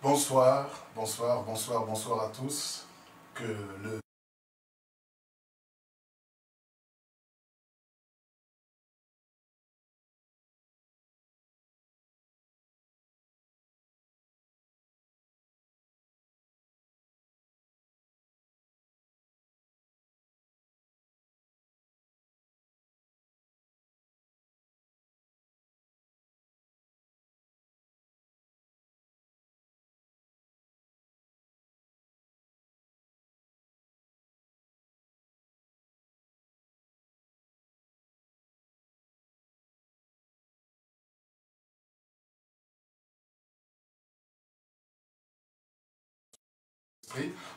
Bonsoir, bonsoir, bonsoir, bonsoir à tous. Que le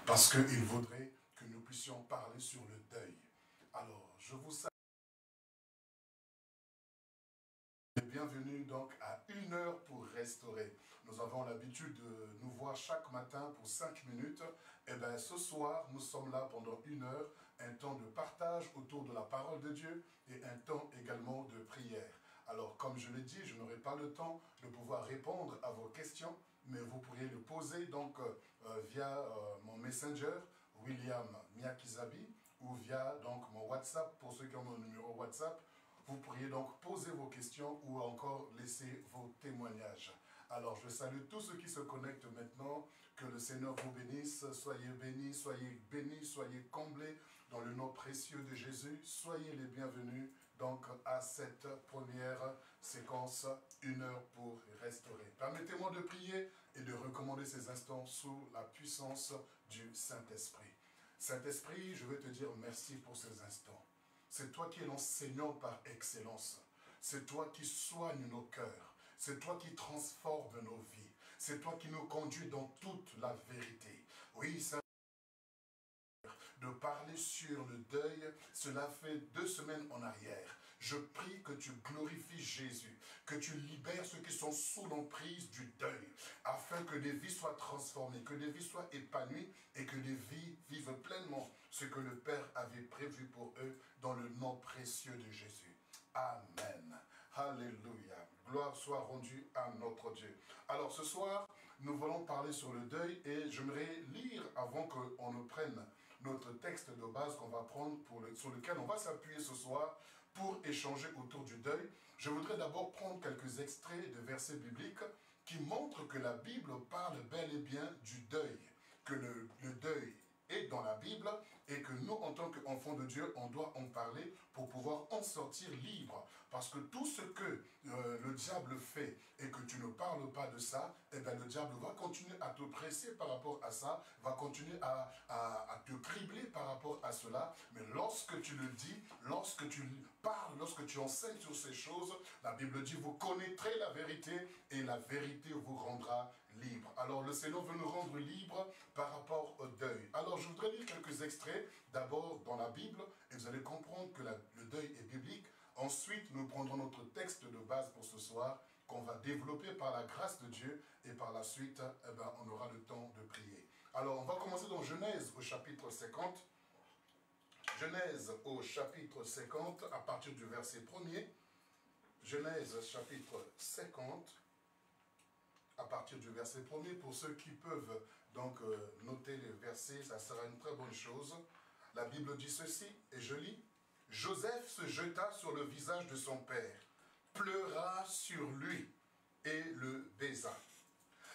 parce qu'il voudrait que nous puissions parler sur le deuil. Alors, je vous salue. Bienvenue donc à 1 heure pour restaurer. Nous avons l'habitude de nous voir chaque matin pour 5 minutes. Et bien ce soir, nous sommes là pendant 1 heure, un temps de partage autour de la parole de Dieu et un temps également de prière. Alors, comme je l'ai dit, je n'aurai pas le temps de pouvoir répondre à vos questions, mais vous pourriez le poser donc via mon messenger, William Miakizabi, ou via donc mon WhatsApp, pour ceux qui ont mon numéro WhatsApp. Vous pourriez donc poser vos questions ou encore laisser vos témoignages. Alors, je salue tous ceux qui se connectent maintenant. Que le Seigneur vous bénisse. Soyez bénis, soyez comblés dans le nom précieux de Jésus. Soyez les bienvenus donc à cette première séquence, 1 heure pour restaurer. Permettez-moi de prier et de recommander ces instants sous la puissance du Saint-Esprit. Saint-Esprit, je veux te dire merci pour ces instants. C'est toi qui es l'enseignant par excellence. C'est toi qui soignes nos cœurs. C'est toi qui transformes nos vies. C'est toi qui nous conduis dans toute la vérité. Oui, ça de parler sur le deuil, cela fait 2 semaines en arrière. Je prie que tu glorifies Jésus, que tu libères ceux qui sont sous l'emprise du deuil, afin que des vies soient transformées, que des vies soient épanouies et que des vies vivent pleinement ce que le Père avait prévu pour eux dans le nom précieux de Jésus. Amen. Alléluia. Gloire soit rendue à notre Dieu. Alors ce soir, nous voulons parler sur le deuil et j'aimerais lire avant qu'on ne prenne notre texte de base qu'on va prendre, sur lequel on va s'appuyer ce soir pour échanger autour du deuil. Je voudrais d'abord prendre quelques extraits de versets bibliques qui montrent que la Bible parle bel et bien du deuil, que le deuil est dans la Bible et que nous, en tant qu'enfants de Dieu, on doit en parler pour pouvoir en sortir libre. Parce que tout ce que le diable fait et que tu ne parles pas de ça, eh bien le diable va continuer à te presser par rapport à ça, va continuer à te cribler par rapport à cela. Mais lorsque tu le dis, lorsque tu parles, lorsque tu enseignes sur ces choses, la Bible dit, vous connaîtrez la vérité et la vérité vous rendra libre. Alors le Seigneur veut nous rendre libres par rapport au deuil. Alors je voudrais lire quelques extraits, d'abord dans la Bible, et vous allez comprendre que le deuil est biblique. Ensuite, nous prendrons notre texte de base pour ce soir, qu'on va développer par la grâce de Dieu, et par la suite, eh ben, on aura le temps de prier. Alors, on va commencer dans Genèse au chapitre 50. Genèse au chapitre 50, à partir du verset 1er. Genèse chapitre 50, à partir du verset 1er. Pour ceux qui peuvent donc noter les versets, ça sera une très bonne chose. La Bible dit ceci, et je lis. Joseph se jeta sur le visage de son père, pleura sur lui et le baisa.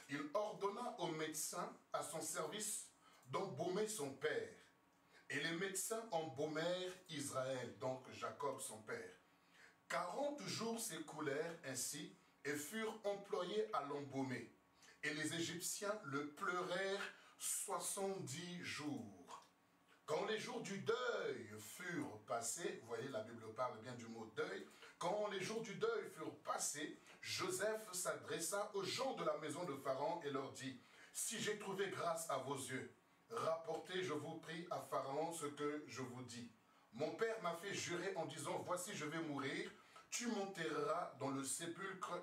Il ordonna aux médecins à son service d'embaumer son père. Et les médecins embaumèrent Israël, donc Jacob son père. 40 jours s'écoulèrent ainsi et furent employés à l'embaumer. Et les Égyptiens le pleurèrent 70 jours. Quand les jours du deuil furent passés, vous voyez, la Bible parle bien du mot deuil. Quand les jours du deuil furent passés, Joseph s'adressa aux gens de la maison de Pharaon et leur dit, « Si j'ai trouvé grâce à vos yeux, rapportez, je vous prie, à Pharaon ce que je vous dis. Mon père m'a fait jurer en disant, voici je vais mourir, tu m'enterreras dans le sépulcre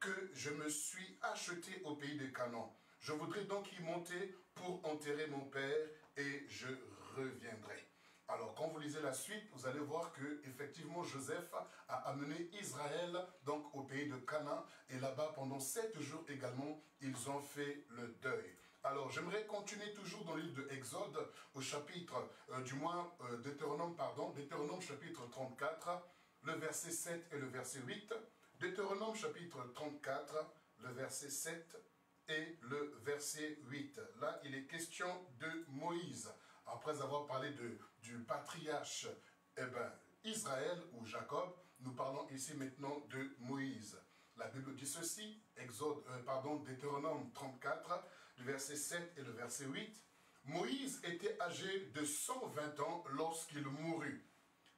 que je me suis acheté au pays de Canaan. Je voudrais donc y monter pour enterrer mon père et je reviendrai. » Alors, quand vous lisez la suite, vous allez voir que effectivement Joseph a amené Israël donc au pays de Canaan. Et là-bas, pendant 7 jours également, ils ont fait le deuil. Alors, j'aimerais continuer toujours dans le livre de Exode, au chapitre, Deutéronome chapitre 34, le verset 7 et le verset 8. Deutéronome chapitre 34, le verset 7 et le verset 8. Là, il est question de Moïse. Après avoir parlé du patriarche Israël ou Jacob, nous parlons ici maintenant de Moïse. La Bible dit ceci, Deutéronome 34, le verset 7 et le verset 8. Moïse était âgé de 120 ans lorsqu'il mourut.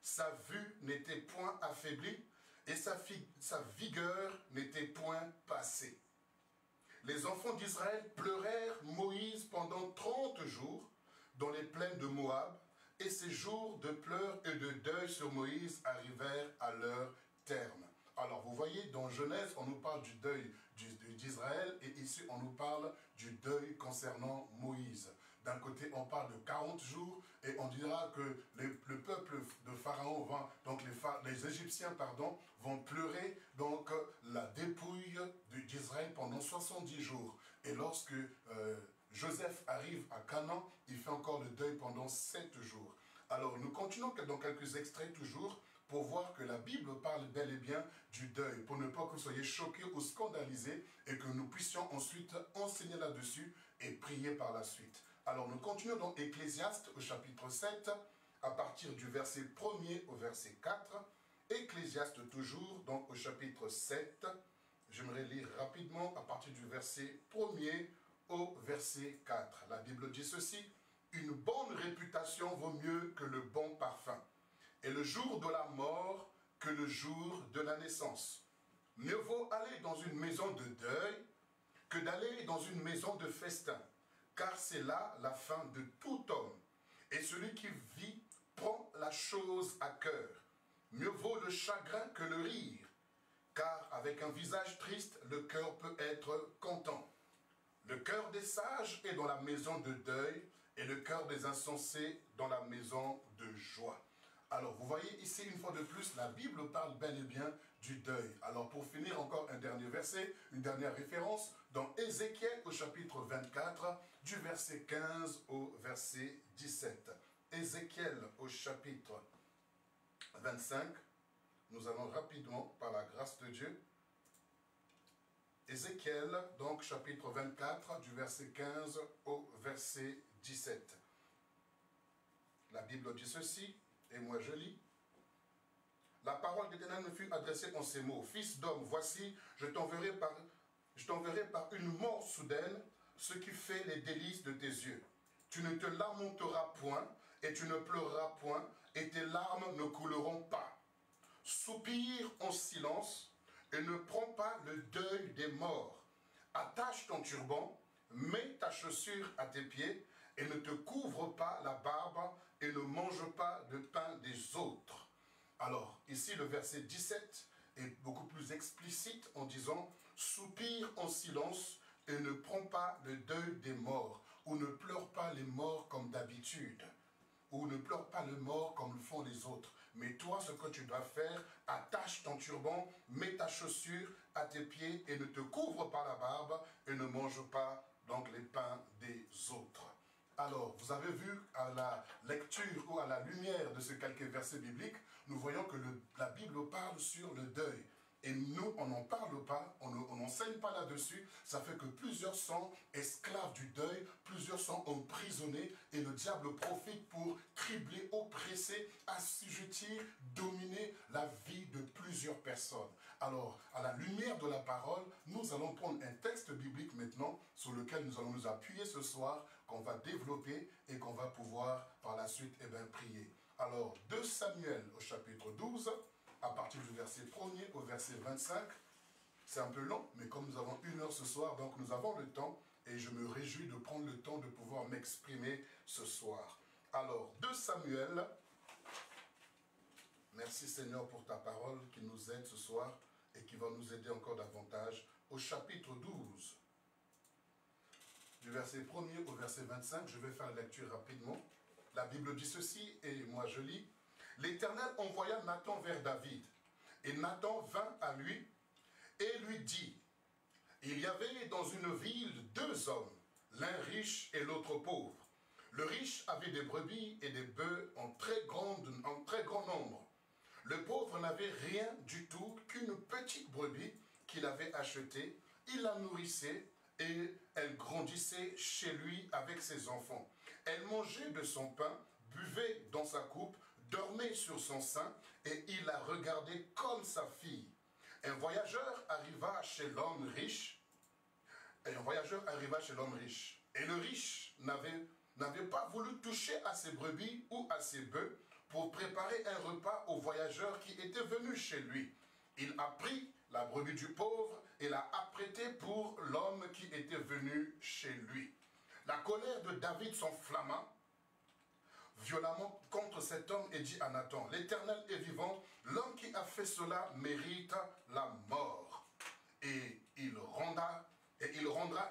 Sa vue n'était point affaiblie et sa vigueur n'était point passée. Les enfants d'Israël pleurèrent Moïse pendant 30 jours dans les plaines de Moab, et ces jours de pleurs et de deuil sur Moïse arrivèrent à leur terme. Alors vous voyez, dans Genèse, on nous parle du deuil d'Israël, et ici on nous parle du deuil concernant Moïse. D'un côté, on parle de 40 jours, et on dira que le peuple de Pharaon, donc les Égyptiens, vont pleurer donc la dépouille d'Israël pendant 70 jours. Et lorsque Joseph arrive à Canaan, il fait encore le deuil pendant 7 jours. Alors nous continuons dans quelques extraits toujours, pour voir que la Bible parle bel et bien du deuil, pour ne pas que vous soyez choqués ou scandalisés, et que nous puissions ensuite enseigner là-dessus et prier par la suite. Alors nous continuons dans Ecclésiaste au chapitre 7, à partir du verset 1er au verset 4. Ecclésiaste toujours, donc au chapitre 7, j'aimerais lire rapidement à partir du verset 1er au verset 4. La Bible dit ceci: « Une bonne réputation vaut mieux que le bon parfum, et le jour de la mort que le jour de la naissance. Mieux vaut aller dans une maison de deuil que d'aller dans une maison de festin, car c'est là la fin de tout homme. Et celui qui vit prend la chose à cœur. Mieux vaut le chagrin que le rire, car avec un visage triste, le cœur peut être content. Le cœur des sages est dans la maison de deuil, et le cœur des insensés dans la maison de joie. » Alors, vous voyez ici, une fois de plus, la Bible parle bel et bien du deuil. Alors, pour finir, encore un dernier verset, une dernière référence, dans Ézéchiel au chapitre 24, du verset 15 au verset 17. Ézéchiel au chapitre 25, nous allons rapidement, par la grâce de Dieu, Ézéchiel, donc chapitre 24, du verset 15 au verset 17. La Bible dit ceci, et moi je lis. « La parole d'Éternel me fut adressée en ces mots. Fils d'homme, voici, je t'enverrai par une mort soudaine, ce qui fait les délices de tes yeux. Tu ne te lamenteras point, et tu ne pleureras point, et tes larmes ne couleront pas. Soupire en silence, et ne prends pas le deuil des morts. Attache ton turban, mets ta chaussure à tes pieds, et ne te couvre pas la barbe, et ne mange pas de pain des autres. » Alors, ici, le verset 17 est beaucoup plus explicite en disant « Soupire en silence et ne prends pas le deuil des morts, ou ne pleure pas les morts comme d'habitude, ou ne pleure pas les morts comme le font les autres. Mais toi, ce que tu dois faire, attache ton turban, mets ta chaussure à tes pieds et ne te couvre pas la barbe et ne mange pas donc les pains des autres. » Alors, vous avez vu à la lecture ou à la lumière de ces quelques versets bibliques, nous voyons que la Bible parle sur le deuil. Et nous, on n'en parle pas, on n'enseigne pas là-dessus. Ça fait que plusieurs sont esclaves du deuil, plusieurs sont emprisonnés et le diable profite pour cribler, oppresser, assujettir, dominer la vie de plusieurs personnes. Alors, à la lumière de la parole, nous allons prendre un texte biblique maintenant sur lequel nous allons nous appuyer ce soir, qu'on va développer et qu'on va pouvoir par la suite prier. Alors, 2 Samuel au chapitre 12, à partir du verset 1er au verset 25. C'est un peu long, mais comme nous avons 1 heure ce soir, donc nous avons le temps, et je me réjouis de prendre le temps de pouvoir m'exprimer ce soir. Alors, 2 Samuel, merci Seigneur pour ta parole qui nous aide ce soir, et qui va nous aider encore davantage, au chapitre 12, du verset 1er au verset 25, je vais faire la lecture rapidement. la Bible dit ceci, et moi je lis. L'Éternel envoya Nathan vers David. Et Nathan vint à lui et lui dit, il y avait dans une ville 2 hommes, l'un riche et l'autre pauvre. Le riche avait des brebis et des bœufs en très grand nombre. Le pauvre n'avait rien du tout qu'une petite brebis qu'il avait achetée. Il la nourrissait et elle grandissait chez lui avec ses enfants. Elle mangeait de son pain, buvait dans sa coupe, dormait sur son sein et il la regardait comme sa fille. Un voyageur arriva chez l'homme riche. Et le riche n'avait pas voulu toucher à ses brebis ou à ses bœufs pour préparer un repas au voyageur qui était venu chez lui. Il a pris la brebis du pauvre et l'a apprêtée pour l'homme qui était venu chez lui. La colère de David s'enflamma violemment contre cet homme et dit à Nathan, l'Éternel est vivant, l'homme qui a fait cela mérite la mort. Et il rendra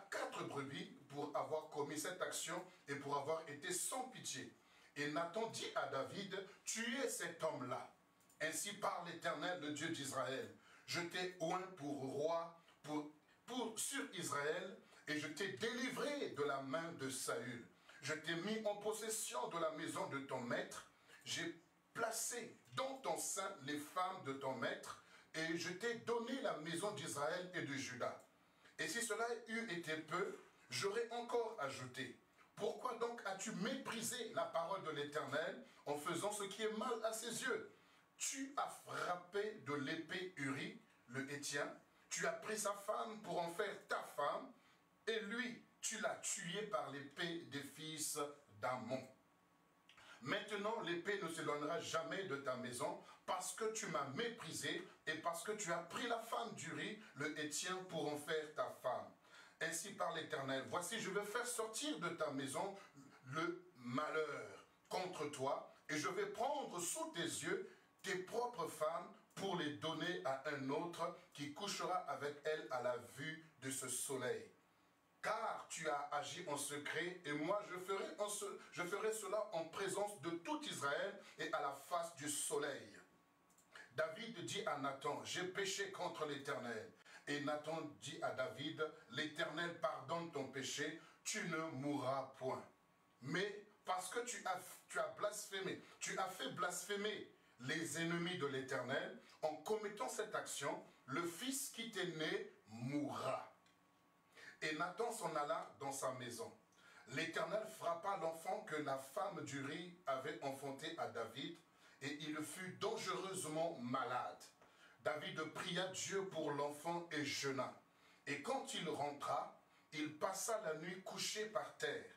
4 brebis pour avoir commis cette action et pour avoir été sans pitié. Et Nathan dit à David, tuez cet homme-là. Ainsi parle l'Éternel, le Dieu d'Israël. Je t'ai oint pour roi sur Israël et je t'ai délivré de la main de Saül. Je t'ai mis en possession de la maison de ton maître. J'ai placé dans ton sein les femmes de ton maître et je t'ai donné la maison d'Israël et de Juda. Et si cela eût été peu, j'aurais encore ajouté. Pourquoi donc as-tu méprisé la parole de l'Éternel en faisant ce qui est mal à ses yeux? Tu as frappé de l'épée Uri, le Héthien, tu as pris sa femme pour en faire ta femme, et lui, tu l'as tué par l'épée des fils d'Ammon. Maintenant, l'épée ne s'éloignera jamais de ta maison, parce que tu m'as méprisé, et parce que tu as pris la femme d'Uri, le Héthien, pour en faire ta femme. Ainsi parle l'Éternel, voici je vais faire sortir de ta maison le malheur contre toi, et je vais prendre sous tes yeux tes propres femmes pour les donner à un autre qui couchera avec elles à la vue de ce soleil. Car tu as agi en secret, et moi je ferai cela en présence de tout Israël et à la face du soleil. David dit à Nathan, j'ai péché contre l'Éternel. Et Nathan dit à David, l'Éternel pardonne ton péché, tu ne mourras point. Mais parce que tu as blasphémé, tu as fait blasphémer les ennemis de l'Éternel, en commettant cette action, le fils qui t'est né mourra. Et Nathan s'en alla dans sa maison. L'Éternel frappa l'enfant que la femme d'Uri avait enfanté à David, et il fut dangereusement malade. David pria Dieu pour l'enfant et jeûna. Et quand il rentra, il passa la nuit couché par terre.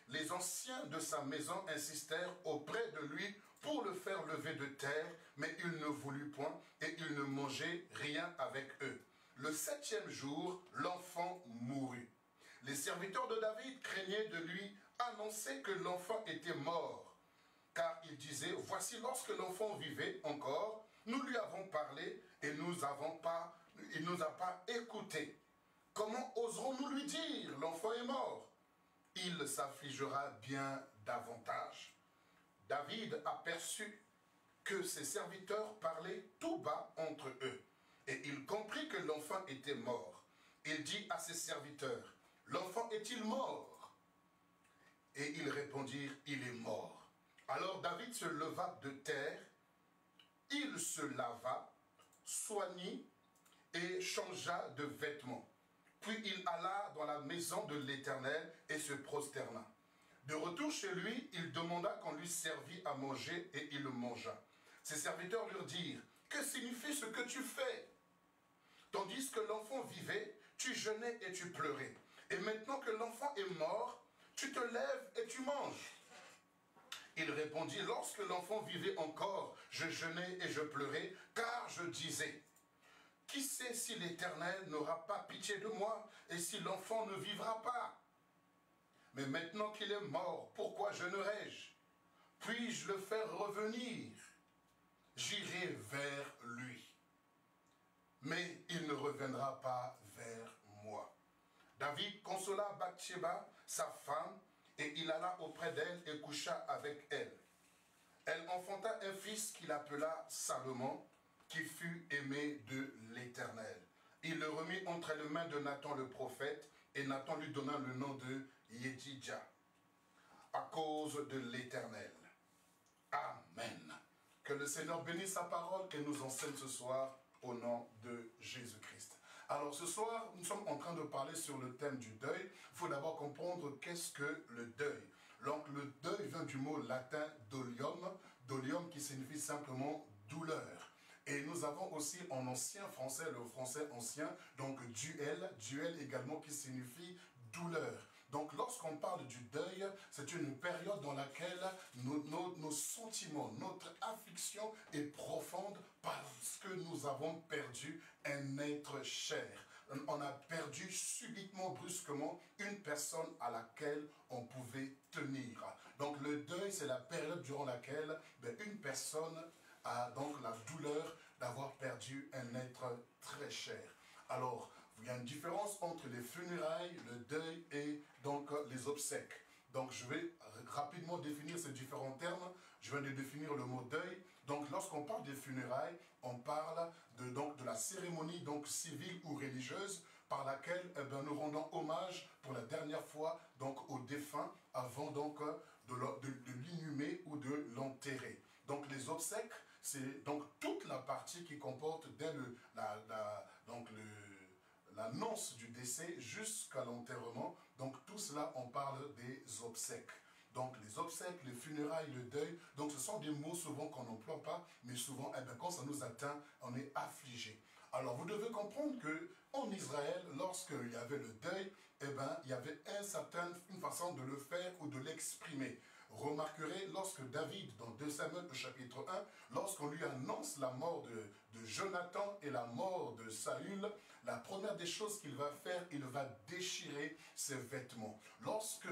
Les anciens de sa maison insistèrent auprès de lui pour le faire lever de terre, mais il ne voulut point, et il ne mangeait rien avec eux. Le 7e jour, l'enfant mourut. Les serviteurs de David craignaient de lui annoncer que l'enfant était mort, car ils disaient, voici lorsque l'enfant vivait encore, nous lui avons parlé et il nous a pas écoutés. Comment oserons-nous lui dire, l'enfant est mort? Il s'affligera bien davantage. David aperçut que ses serviteurs parlaient tout bas entre eux, et il comprit que l'enfant était mort. Il dit à ses serviteurs, l'enfant est-il mort? Et ils répondirent, il est mort. Alors David se leva de terre, il se lava, soignit et changea de vêtements. Puis il alla dans la maison de l'Éternel et se prosterna. De retour chez lui, il demanda qu'on lui servît à manger et il mangea. Ses serviteurs lui dirent, que signifie ce que tu fais? Tandis que l'enfant vivait, tu jeûnais et tu pleurais. Et maintenant que l'enfant est mort, tu te lèves et tu manges. Il répondit, lorsque l'enfant vivait encore, je jeûnais et je pleurais, car je disais, qui sait si l'Éternel n'aura pas pitié de moi et si l'enfant ne vivra pas? Mais maintenant qu'il est mort, pourquoi jeûnerai-je? Puis-je le faire revenir? J'irai vers lui. Mais il ne reviendra pas vers moi. David consola Bathsheba, sa femme, Et il alla auprès d'elle et coucha avec elle. Elle enfanta un fils qu'il appela Salomon, qui fut aimé de l'Éternel. Il le remit entre les mains de Nathan le prophète, et Nathan lui donna le nom de Yedidja, à cause de l'Éternel. Amen. Que le Seigneur bénisse sa parole et nous enseigne ce soir au nom de Jésus-Christ. Alors ce soir, nous sommes en train de parler sur le thème du deuil. Il faut d'abord comprendre qu'est-ce que le deuil. Donc le deuil vient du mot latin dolium, dolium qui signifie simplement douleur. Et nous avons aussi en ancien français, le français ancien, donc duel, duel également qui signifie douleur. Donc lorsqu'on parle du deuil, c'est une période dans laquelle nos sentiments, notre affliction est profonde parce que nous avons perdu un être cher. On a perdu subitement, brusquement, une personne à laquelle on pouvait tenir. Donc le deuil, c'est la période durant laquelle une personne a donc la douleur d'avoir perdu un être très cher. Alors, il y a une différence entre les funérailles, le deuil et donc les obsèques. Donc je vais rapidement définir ces différents termes. Je viens de définir le mot deuil. Donc lorsqu'on parle des funérailles, on parle de la cérémonie donc, civile ou religieuse par laquelle nous rendons hommage pour la dernière fois donc, au défunt avant donc, de l'inhumer ou de l'enterrer. Donc les obsèques, c'est donc toute la partie qui comporte dès l'annonce du décès jusqu'à l'enterrement. Donc tout cela, on parle des obsèques. Donc les obsèques, les funérailles, le deuil, donc ce sont des mots souvent qu'on n'emploie pas, mais souvent, quand ça nous atteint, on est affligé. Alors vous devez comprendre qu'en Israël, lorsqu'il y avait le deuil, il y avait une façon de le faire ou de l'exprimer. Remarquerez, lorsque David, dans 2 Samuel au chapitre 1, lorsqu'on lui annonce la mort de Jonathan et la mort de Saül, la première des choses qu'il va faire, il va déchirer ses vêtements. Lorsque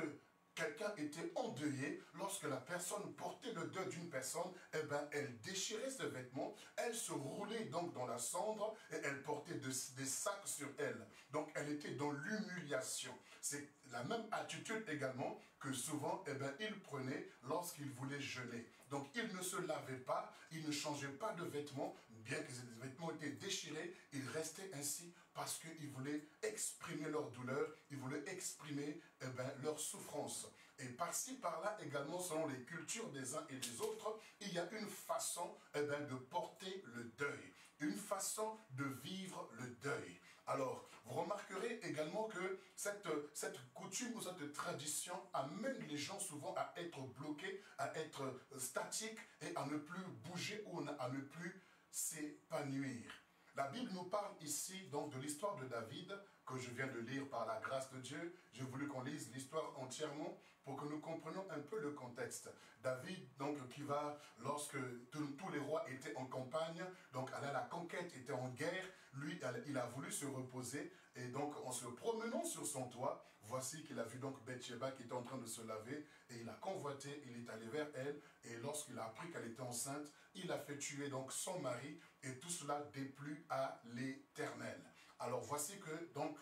quelqu'un était endeuillé, lorsque la personne portait le deuil d'une personne, elle déchirait ses vêtements, elle se roulait donc dans la cendre et elle portait des sacs sur elle. Donc elle était dans l'humiliation. C'est la même attitude également que souvent il prenait lorsqu'il voulait jeûner. Donc il ne se lavait pas, il ne changeait pas de vêtements, bien que ces vêtements étaient déchirés, il restait ainsi parce qu'il voulait exprimer leur douleur, il voulait exprimer leur souffrance. Et par-ci, par-là également, selon les cultures des uns et des autres, il y a une façon de porter le deuil, une façon de vivre le deuil. Alors, vous remarquerez également que cette coutume ou cette tradition amène les gens souvent à être bloqués, à être statiques et à ne plus bouger ou à ne plus s'épanouir. La Bible nous parle ici donc de l'histoire de David, que je viens de lire par la grâce de Dieu. J'ai voulu qu'on lise l'histoire entièrement pour que nous comprenions un peu le contexte. David, donc, qui va, lorsque tous les rois étaient en campagne, donc à la conquête, était en guerre, lui, il a voulu se reposer, et donc en se promenant sur son toit, voici qu'il a vu donc Bathsheba qui était en train de se laver, et il a convoité, il est allé vers elle, et lorsqu'il a appris qu'elle était enceinte, il a fait tuer donc son mari, et tout cela déplut à l'Éternel. Alors voici que donc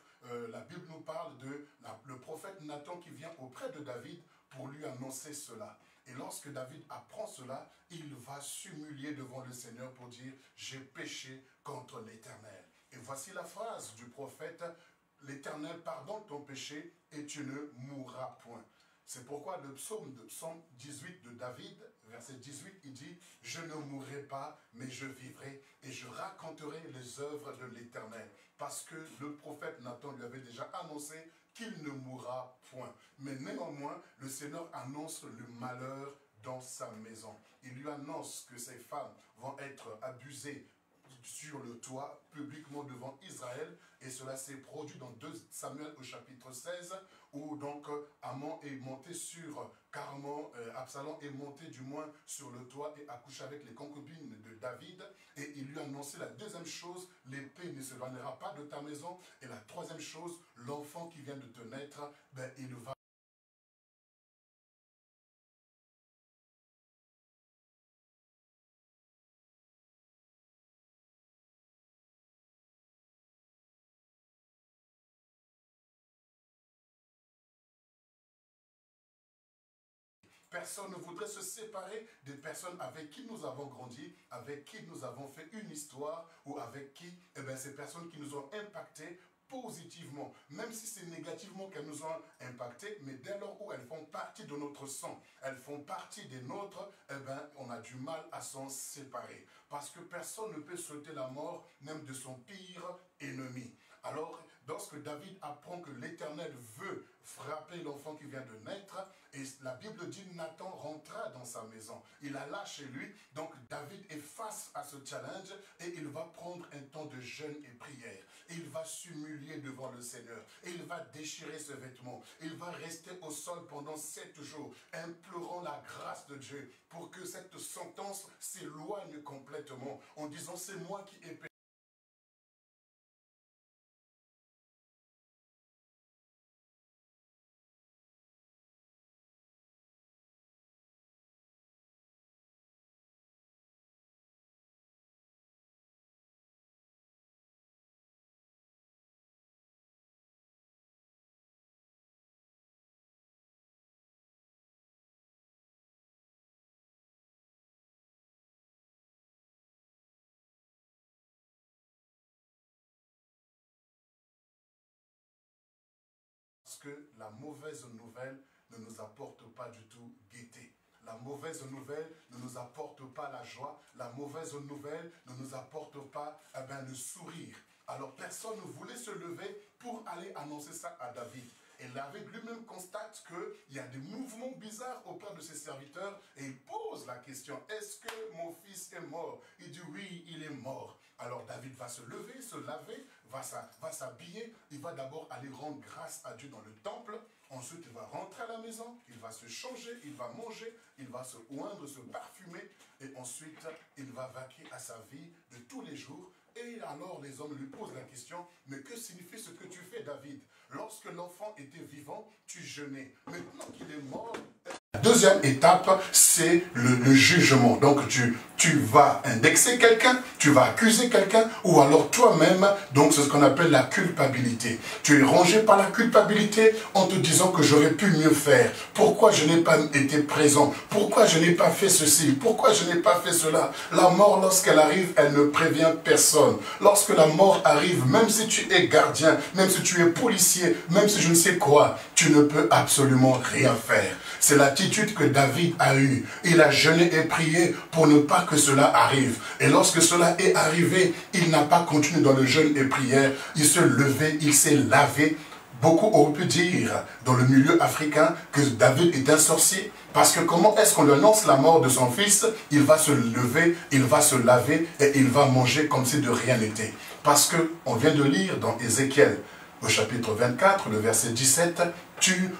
la Bible nous parle de le prophète Nathan qui vient auprès de David pour lui annoncer cela. Et lorsque David apprend cela, il va s'humilier devant le Seigneur pour dire « J'ai péché contre l'Éternel ». Et voici la phrase du prophète « L'Éternel pardonne ton péché et tu ne mourras point ». C'est pourquoi le psaume 18 de David, verset 18, il dit « Je ne mourrai pas, mais je vivrai, et je raconterai les œuvres de l'Éternel. » Parce que le prophète Nathan lui avait déjà annoncé qu'il ne mourra point. Mais néanmoins, le Seigneur annonce le malheur dans sa maison. Il lui annonce que ses femmes vont être abusées sur le toit, publiquement devant Israël, et cela s'est produit dans 2 Samuel au chapitre 16, où donc Amon est monté sur Carmon, Absalom est monté du moins sur le toit et a couché avec les concubines de David, et il lui a annoncé la deuxième chose, l'épée ne s'éloignera pas de ta maison, et la troisième chose, l'enfant qui vient de te naître, il va Personne ne voudrait se séparer des personnes avec qui nous avons grandi, avec qui nous avons fait une histoire, ou avec qui, eh bien, ces personnes qui nous ont impactés positivement, même si c'est négativement qu'elles nous ont impactés, mais dès lors où elles font partie de notre sang, elles font partie des nôtres, eh bien, on a du mal à s'en séparer. Parce que personne ne peut souhaiter la mort, même de son pire ennemi. Alors, lorsque David apprend que l'Éternel veut frapper l'enfant qui vient de naître, et la Bible dit Nathan rentra dans sa maison. Il alla chez lui, donc David est face à ce challenge et il va prendre un temps de jeûne et prière. Il va s'humilier devant le Seigneur et il va déchirer ses vêtements. Il va rester au sol pendant 7 jours, implorant la grâce de Dieu pour que cette sentence s'éloigne complètement en disant c'est moi qui ai péché. Parce que la mauvaise nouvelle ne nous apporte pas du tout gaieté. La mauvaise nouvelle ne nous apporte pas la joie. La mauvaise nouvelle ne nous apporte pas le sourire. Alors personne ne voulait se lever pour aller annoncer ça à David. Et David lui-même constate qu'il y a des mouvements bizarres auprès de ses serviteurs et il pose la question, est-ce que mon fils est mort? Il dit oui, il est mort. Alors David va se lever, se laver, va s'habiller, il va d'abord aller rendre grâce à Dieu dans le temple, ensuite il va rentrer à la maison, il va se changer, il va manger, il va se oindre, se parfumer et ensuite il va vaquer à sa vie de tous les jours. Et alors les hommes lui posent la question, mais que signifie ce que tu fais David? Lorsque l'enfant était vivant, tu jeûnais. Maintenant qu'il est mort, la deuxième étape, c'est le jugement. Donc tu vas indexer quelqu'un, tu vas accuser quelqu'un, ou alors toi-même, donc c'est ce qu'on appelle la culpabilité. Tu es rongé par la culpabilité en te disant que j'aurais pu mieux faire. Pourquoi je n'ai pas été présent? Pourquoi je n'ai pas fait ceci? Pourquoi je n'ai pas fait cela? La mort, lorsqu'elle arrive, elle ne prévient personne. Lorsque la mort arrive, même si tu es gardien, même si tu es policier, même si je ne sais quoi, tu ne peux absolument rien faire. C'est l'attitude que David a eue. Il a jeûné et prié pour ne pas que cela arrive. Et lorsque cela est arrivé, il n'a pas continué dans le jeûne et prière. Il s'est levé, il s'est lavé. Beaucoup auraient pu dire dans le milieu africain que David est un sorcier. Parce que comment est-ce qu'on lui annonce la mort de son fils? Il va se lever, il va se laver et il va manger comme si de rien n'était. Parce qu'on vient de lire dans Ézéchiel, au chapitre 24, le verset 17, tu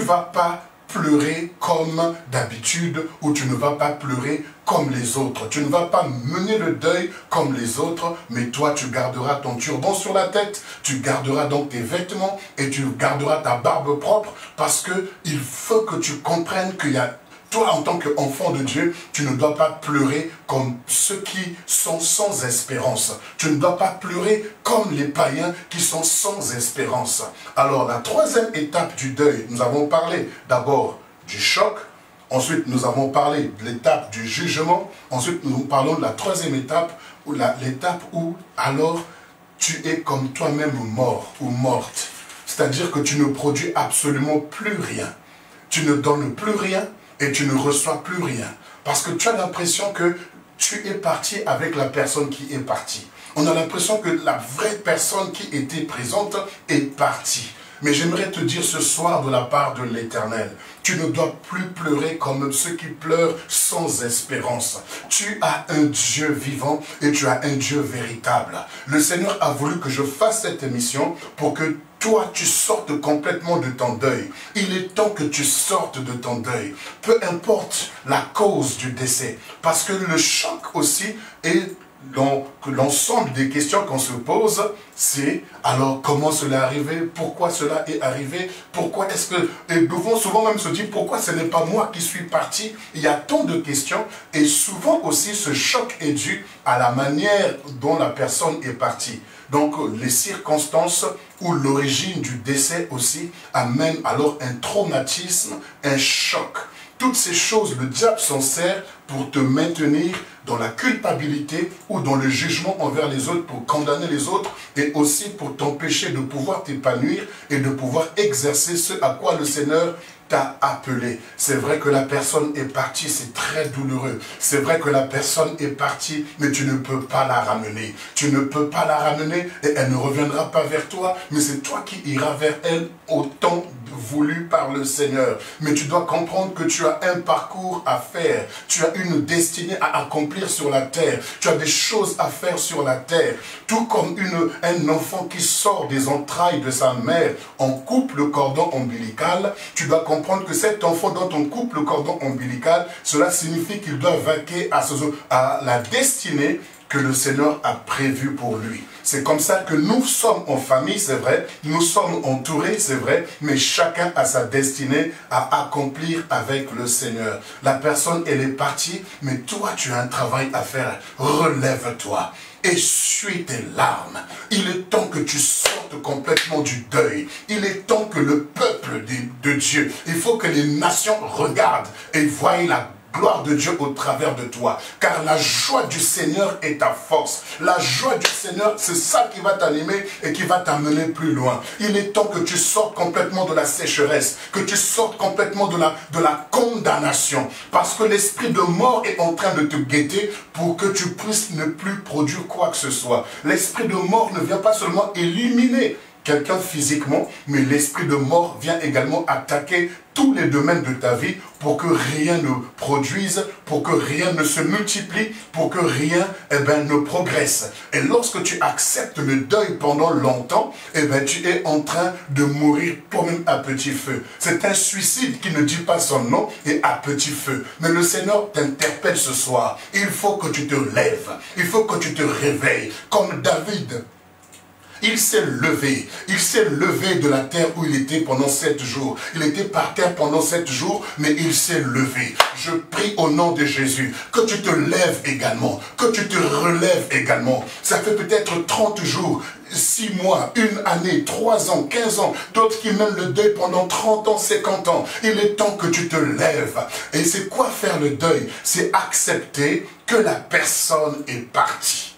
vas pas pleurer comme d'habitude ou tu ne vas pas pleurer comme les autres. Tu ne vas pas mener le deuil comme les autres, mais toi tu garderas ton turban sur la tête, tu garderas donc tes vêtements et tu garderas ta barbe propre parce que il faut que tu comprennes qu'il y a toi, en tant qu'enfant de Dieu, tu ne dois pas pleurer comme ceux qui sont sans espérance. Tu ne dois pas pleurer comme les païens qui sont sans espérance. Alors, la troisième étape du deuil, nous avons parlé d'abord du choc. Ensuite, nous avons parlé de l'étape du jugement. Ensuite, nous parlons de la troisième étape, l'étape où, alors, tu es comme toi-même mort ou morte. C'est-à-dire que tu ne produis absolument plus rien. Tu ne donnes plus rien. Et tu ne reçois plus rien. Parce que tu as l'impression que tu es parti avec la personne qui est partie. On a l'impression que la vraie personne qui était présente est partie. Mais j'aimerais te dire ce soir de la part de l'Éternel, tu ne dois plus pleurer comme ceux qui pleurent sans espérance. Tu as un Dieu vivant et tu as un Dieu véritable. Le Seigneur a voulu que je fasse cette émission pour que toi, tu sortes complètement de ton deuil. Il est temps que tu sortes de ton deuil. Peu importe la cause du décès. Parce que le choc aussi est l'ensemble des questions qu'on se pose, c'est alors comment cela est arrivé, pourquoi cela est arrivé, pourquoi est-ce que, et nous devons souvent même se dire pourquoi ce n'est pas moi qui suis parti. Il y a tant de questions et souvent aussi ce choc est dû à la manière dont la personne est partie. Donc les circonstances ou l'origine du décès aussi amènent alors un traumatisme, un choc. Toutes ces choses, le diable s'en sert pour te maintenir dans la culpabilité ou dans le jugement envers les autres, pour condamner les autres, et aussi pour t'empêcher de pouvoir t'épanouir et de pouvoir exercer ce à quoi le Seigneur t'a appelé. C'est vrai que la personne est partie, c'est très douloureux. C'est vrai que la personne est partie, mais tu ne peux pas la ramener. Tu ne peux pas la ramener et elle ne reviendra pas vers toi, mais c'est toi qui iras vers elle au temps voulu par le Seigneur. Mais tu dois comprendre que tu as un parcours à faire. Tu as une destinée à accomplir sur la terre. Tu as des choses à faire sur la terre. Tout comme un enfant qui sort des entrailles de sa mère, on coupe le cordon ombilical. Tu dois comprendre que cet enfant dont on coupe le cordon ombilical, cela signifie qu'il doit vaquer à la destinée que le Seigneur a prévue pour lui. C'est comme ça que nous sommes en famille, c'est vrai, nous sommes entourés, c'est vrai, mais chacun a sa destinée à accomplir avec le Seigneur. La personne, elle est partie, mais toi, tu as un travail à faire. Relève-toi. Essuie tes larmes. Il est temps que tu sortes complètement du deuil. Il est temps que le peuple de Dieu, il faut que les nations regardent et voient la gloire de Dieu au travers de toi. Car la joie du Seigneur est ta force. La joie du Seigneur, c'est ça qui va t'animer et qui va t'amener plus loin. Il est temps que tu sortes complètement de la sécheresse, que tu sortes complètement de la condamnation. Parce que l'esprit de mort est en train de te guetter pour que tu puisses ne plus produire quoi que ce soit. L'esprit de mort ne vient pas seulement éliminer quelqu'un physiquement, mais l'esprit de mort vient également attaquer tous les domaines de ta vie pour que rien ne produise, pour que rien ne se multiplie, pour que rien ne progresse. Et lorsque tu acceptes le deuil pendant longtemps, tu es en train de mourir toi-même à petit feu. C'est un suicide qui ne dit pas son nom et à petit feu. Mais le Seigneur t'interpelle ce soir. Il faut que tu te lèves, il faut que tu te réveilles, comme David. Il s'est levé de la terre où il était pendant 7 jours. Il était par terre pendant 7 jours, mais il s'est levé. Je prie au nom de Jésus que tu te lèves également, que tu te relèves également. Ça fait peut-être 30 jours, 6 mois, 1 année, 3 ans, 15 ans, d'autres qui mènent le deuil pendant 30 ans, 50 ans. Il est temps que tu te lèves. Et c'est quoi faire le deuil? C'est accepter que la personne est partie.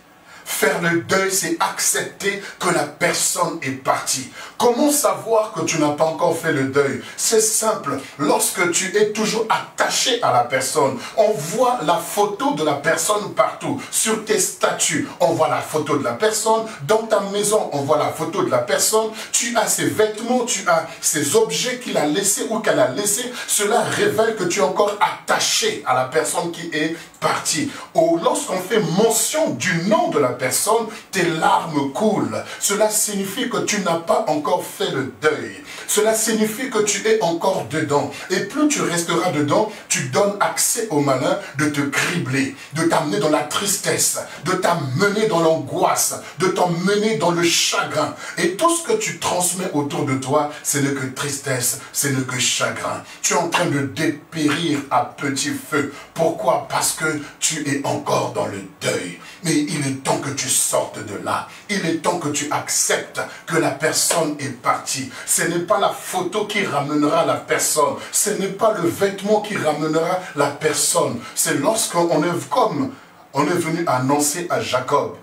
Faire le deuil, c'est accepter que la personne est partie. Comment savoir que tu n'as pas encore fait le deuil? C'est simple. Lorsque tu es toujours attaché à la personne, on voit la photo de la personne partout. Sur tes statuts, on voit la photo de la personne. Dans ta maison, on voit la photo de la personne. Tu as ses vêtements, tu as ses objets qu'il a laissés ou qu'elle a laissés. Cela révèle que tu es encore attaché à la personne qui est partie. Ou lorsqu'on fait mention du nom de la personne, tes larmes coulent. Cela signifie que tu n'as pas encore fait le deuil. Cela signifie que tu es encore dedans. Et plus tu resteras dedans, tu donnes accès au malin de te cribler, de t'amener dans la tristesse, de t'amener dans l'angoisse, de t'emmener dans le chagrin. Et tout ce que tu transmets autour de toi, ce n'est que tristesse, ce n'est que chagrin. Tu es en train de dépérir à petit feu. Pourquoi? Parce que tu es encore dans le deuil. Mais il est temps que tu sortes de là. Il est temps que tu acceptes que la personne est partie. Ce n'est pas la photo qui ramènera la personne. Ce n'est pas le vêtement qui ramènera la personne. C'est lorsqu'on est comme on est venu annoncer à Jacob,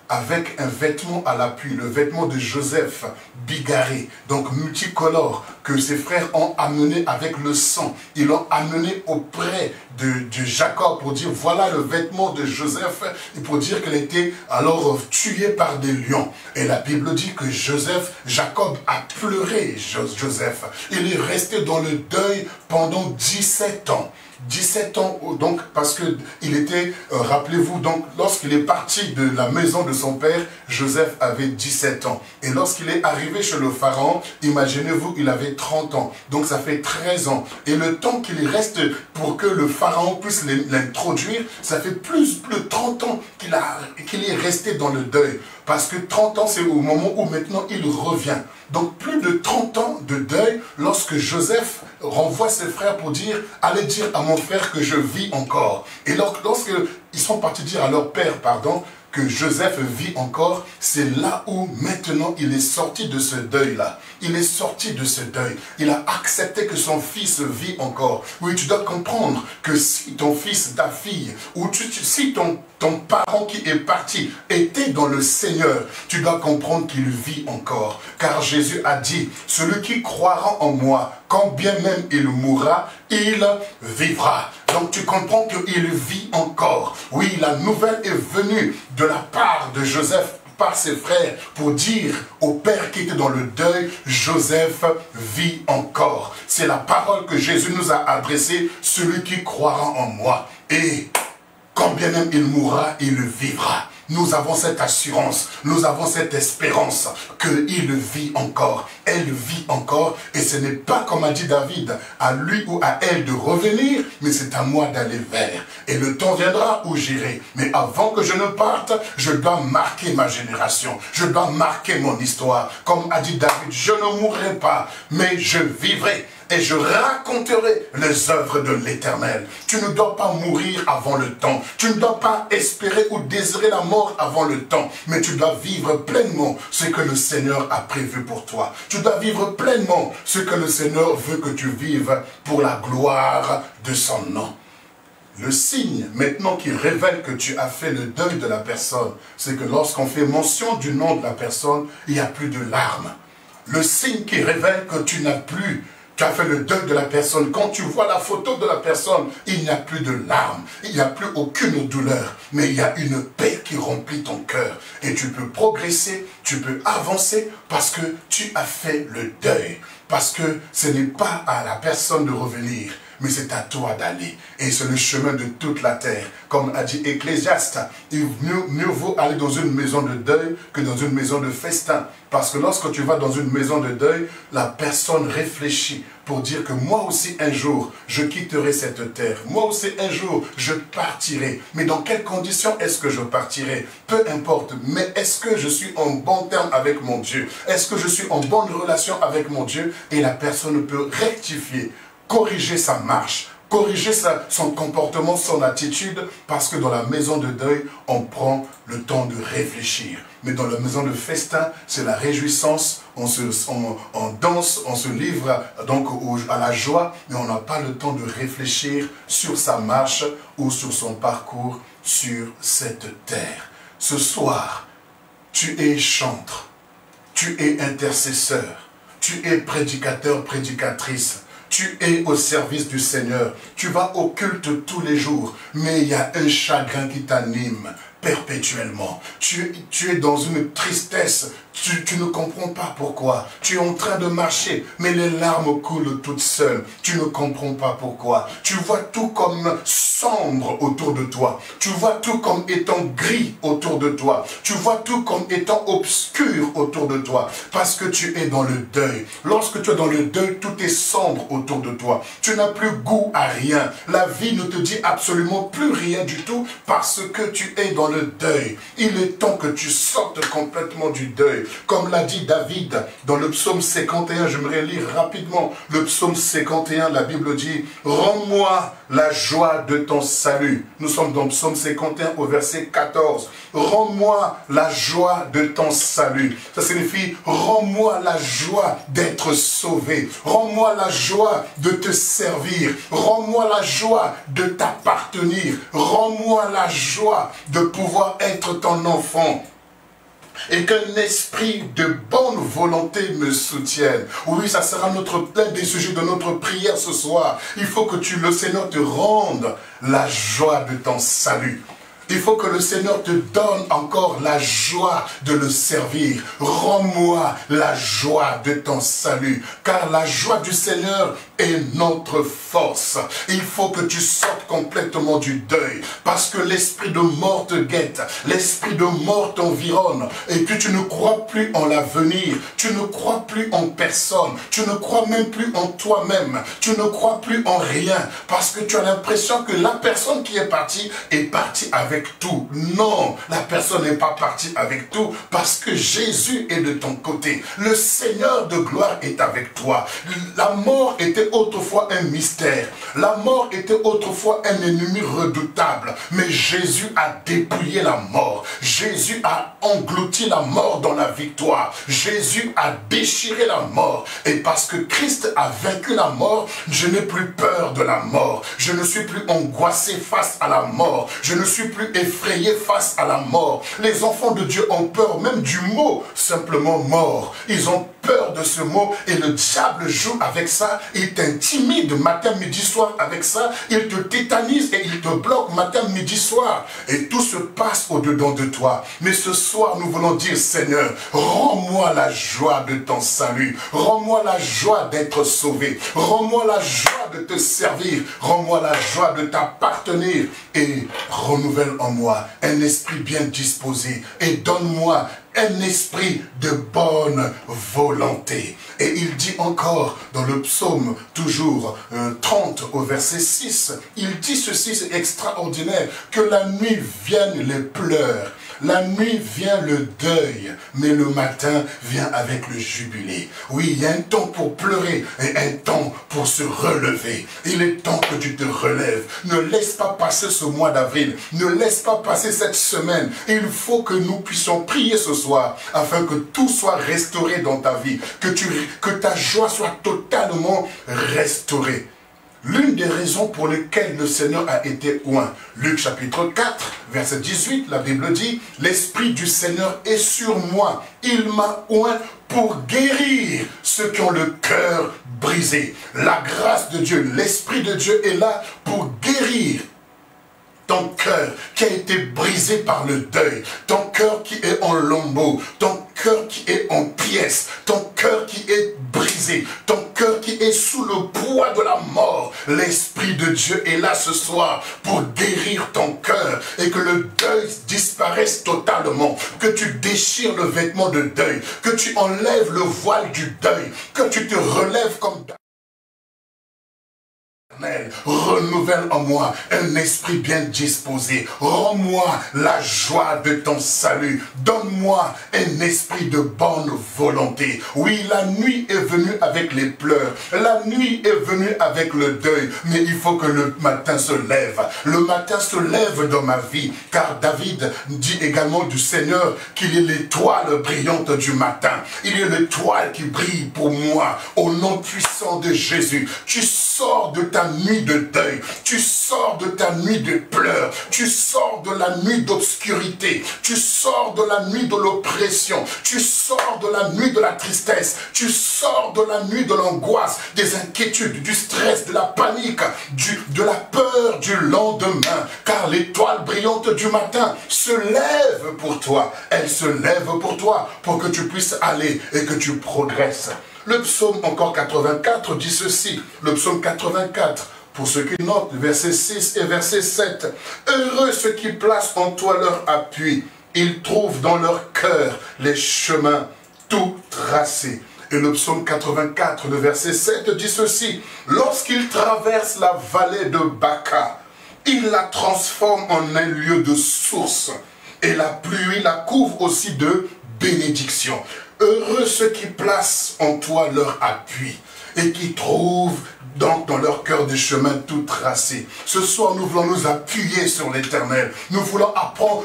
avec un vêtement à l'appui, le vêtement de Joseph, bigarré, donc multicolore, que ses frères ont amené avec le sang. Ils l'ont amené auprès de Jacob pour dire, voilà le vêtement de Joseph, et pour dire qu'il était alors tué par des lions. Et la Bible dit que Jacob a pleuré Joseph. Il est resté dans le deuil pendant 17 ans. 17 ans, donc, parce que il était, rappelez-vous, donc, lorsqu'il est parti de la maison de son père, Joseph avait 17 ans. Et lorsqu'il est arrivé chez le pharaon, imaginez-vous, il avait 30 ans. Donc, ça fait 13 ans. Et le temps qu'il reste pour que le pharaon puisse l'introduire, ça fait plus de 30 ans qu'il est resté dans le deuil. Parce que 30 ans, c'est au moment où maintenant il revient. Donc plus de 30 ans de deuil lorsque Joseph renvoie ses frères pour dire, allez dire à mon frère que je vis encore. Et lorsqu'ils sont partis dire à leur père, pardon, que Joseph vit encore, c'est là où maintenant il est sorti de ce deuil-là. il est sorti de ce deuil. Il a accepté que son fils vit encore. Oui, tu dois comprendre que si ton fils, ta fille, ou si ton parent qui est parti était dans le Seigneur, tu dois comprendre qu'il vit encore. Car Jésus a dit, celui qui croira en moi, quand bien même il mourra, il vivra. Donc tu comprends qu'il vit encore. Oui, la nouvelle est venue de la part de Joseph par ses frères pour dire au père qui était dans le deuil, Joseph vit encore. C'est la parole que Jésus nous a adressée, celui qui croira en moi. Et quand bien même il mourra, il vivra. Nous avons cette assurance, nous avons cette espérance qu'il vit encore, elle vit encore, et ce n'est pas comme a dit David, à lui ou à elle de revenir, mais c'est à moi d'aller vers. Et le temps viendra où j'irai. Mais avant que je ne parte, je dois marquer ma génération, je dois marquer mon histoire. Comme a dit David, je ne mourrai pas, mais je vivrai. Et je raconterai les œuvres de l'Éternel. Tu ne dois pas mourir avant le temps. Tu ne dois pas espérer ou désirer la mort avant le temps. Mais tu dois vivre pleinement ce que le Seigneur a prévu pour toi. Tu dois vivre pleinement ce que le Seigneur veut que tu vives pour la gloire de son nom. Le signe maintenant qui révèle que tu as fait le deuil de la personne, c'est que lorsqu'on fait mention du nom de la personne, il n'y a plus de larmes. Le signe qui révèle que tu n'as plus... Tu as fait le deuil de la personne. Quand tu vois la photo de la personne, il n'y a plus de larmes. Il n'y a plus aucune douleur. Mais il y a une paix qui remplit ton cœur. Et tu peux progresser, tu peux avancer parce que tu as fait le deuil. Parce que ce n'est pas à la personne de revenir, mais c'est à toi d'aller. Et c'est le chemin de toute la terre. Comme a dit Ecclésiaste, mieux vaut aller dans une maison de deuil que dans une maison de festin. Parce que lorsque tu vas dans une maison de deuil, la personne réfléchit pour dire que moi aussi un jour, je quitterai cette terre. Moi aussi un jour, je partirai. Mais dans quelles conditions est-ce que je partirai? Peu importe. Mais est-ce que je suis en bon terme avec mon Dieu? Est-ce que je suis en bonne relation avec mon Dieu? Et la personne peut rectifier, corriger sa marche, corriger son comportement, son attitude, parce que dans la maison de deuil, on prend le temps de réfléchir. Mais dans la maison de festin, c'est la réjouissance, on danse, on se livre donc à la joie, mais on n'a pas le temps de réfléchir sur sa marche ou sur son parcours sur cette terre. Ce soir, tu es chantre, tu es intercesseur, tu es prédicateur, prédicatrice. Tu es au service du Seigneur. Tu vas au culte tous les jours. Mais il y a un chagrin qui t'anime perpétuellement. Tu es dans une tristesse. Tu ne comprends pas pourquoi. Tu es en train de marcher, mais les larmes coulent toutes seules. Tu ne comprends pas pourquoi. Tu vois tout comme sombre autour de toi. Tu vois tout comme étant gris autour de toi. Tu vois tout comme étant obscur autour de toi. Parce que tu es dans le deuil. Lorsque tu es dans le deuil, tout est sombre autour de toi. Tu n'as plus goût à rien. La vie ne te dit absolument plus rien du tout parce que tu es dans le deuil. Il est temps que tu sortes complètement du deuil. Comme l'a dit David dans le psaume 51, j'aimerais lire rapidement le psaume 51, la Bible dit « Rends-moi la joie de ton salut ». Nous sommes dans le psaume 51 au verset 14. « Rends-moi la joie de ton salut ». Ça signifie « Rends-moi la joie d'être sauvé ». « Rends-moi la joie de te servir ». « Rends-moi la joie de t'appartenir ». « Rends-moi la joie de pouvoir être ton enfant ». Et qu'un esprit de bonne volonté me soutienne. Oui, ça sera l'un des sujets de notre prière ce soir. Il faut que le Seigneur te rende la joie de ton salut. Il faut que le Seigneur te donne encore la joie de le servir. Rends-moi la joie de ton salut. Car la joie du Seigneur est notre force. Il faut que tu sortes complètement du deuil. Parce que l'esprit de mort te guette. L'esprit de mort t'environne. Et puis tu ne crois plus en l'avenir. Tu ne crois plus en personne. Tu ne crois même plus en toi-même. Tu ne crois plus en rien. Parce que tu as l'impression que la personne qui est partie avec avec tout. Non, la personne n'est pas partie avec tout parce que Jésus est de ton côté. Le Seigneur de gloire est avec toi. La mort était autrefois un mystère. La mort était autrefois un ennemi redoutable. Mais Jésus a dépouillé la mort. Jésus a englouti la mort dans la victoire. Jésus a déchiré la mort. Et parce que Christ a vaincu la mort, je n'ai plus peur de la mort. Je ne suis plus angoissé face à la mort. Je ne suis plus effrayé face à la mort. Les enfants de Dieu ont peur même du mot simplement mort. Ils ont peur de ce mot et le diable joue avec ça. Il t'intimide matin, midi, soir avec ça. Il te tétanise et il te bloque matin, midi, soir. Et tout se passe au-dedans de toi. Mais ce soir, nous voulons dire, Seigneur, rends-moi la joie de ton salut. Rends-moi la joie d'être sauvé. Rends-moi la joie de te servir. Rends-moi la joie de t'appartenir. Et renouvelle en moi un esprit bien disposé. Et donne-moi un esprit de bonne volonté. Et il dit encore dans le psaume toujours 30 au verset 6, il dit ceci, c'est extraordinaire, que la nuit viennent les pleurs, la nuit vient le deuil, mais le matin vient avec le jubilé. Oui, il y a un temps pour pleurer et un temps pour se relever. Il est temps que tu te relèves. Ne laisse pas passer ce mois d'avril. Ne laisse pas passer cette semaine. Il faut que nous puissions prier ce soir afin que tout soit restauré dans ta vie. Que ta joie soit totalement restaurée. L'une des raisons pour lesquelles le Seigneur a été oint. Luc chapitre 4, verset 18, la Bible dit, « L'Esprit du Seigneur est sur moi. Il m'a oint pour guérir ceux qui ont le cœur brisé. » La grâce de Dieu, l'Esprit de Dieu est là pour guérir ton cœur qui a été brisé par le deuil, ton cœur qui est en lambeaux, ton cœur qui est en pièces, ton cœur qui est brisé, ton cœur qui est sous le poids de la mort. L'Esprit de Dieu est là ce soir pour guérir ton cœur et que le deuil disparaisse totalement, que tu déchires le vêtement de deuil, que tu enlèves le voile du deuil, que tu te relèves comme renouvelle en moi un esprit bien disposé. Rends-moi la joie de ton salut. Donne-moi un esprit de bonne volonté. Oui, la nuit est venue avec les pleurs. La nuit est venue avec le deuil. Mais il faut que le matin se lève. Le matin se lève dans ma vie. Car David dit également du Seigneur qu'il est l'étoile brillante du matin. Il est l'étoile qui brille pour moi. Au nom puissant de Jésus. Tu sors de ta nuit de deuil, tu sors de ta nuit de pleurs, tu sors de la nuit d'obscurité, tu sors de la nuit de l'oppression, tu sors de la nuit de la tristesse, tu sors de la nuit de l'angoisse, des inquiétudes, du stress, de la panique, de la peur du lendemain, car l'étoile brillante du matin se lève pour toi, elle se lève pour toi, pour que tu puisses aller et que tu progresses. Le psaume encore 84 dit ceci, le psaume 84, pour ceux qui notent, verset 6 et verset 7. Heureux ceux qui placent en toi leur appui, ils trouvent dans leur cœur les chemins tout tracés. Et le psaume 84, le verset 7 dit ceci, lorsqu'ils traversent la vallée de Baca, il la transforme en un lieu de source, et la pluie la couvre aussi de bénédiction. Heureux ceux qui placent en toi leur appui et qui trouvent donc dans leur cœur des chemins tout tracés. Ce soir, nous voulons nous appuyer sur l'Éternel. Nous voulons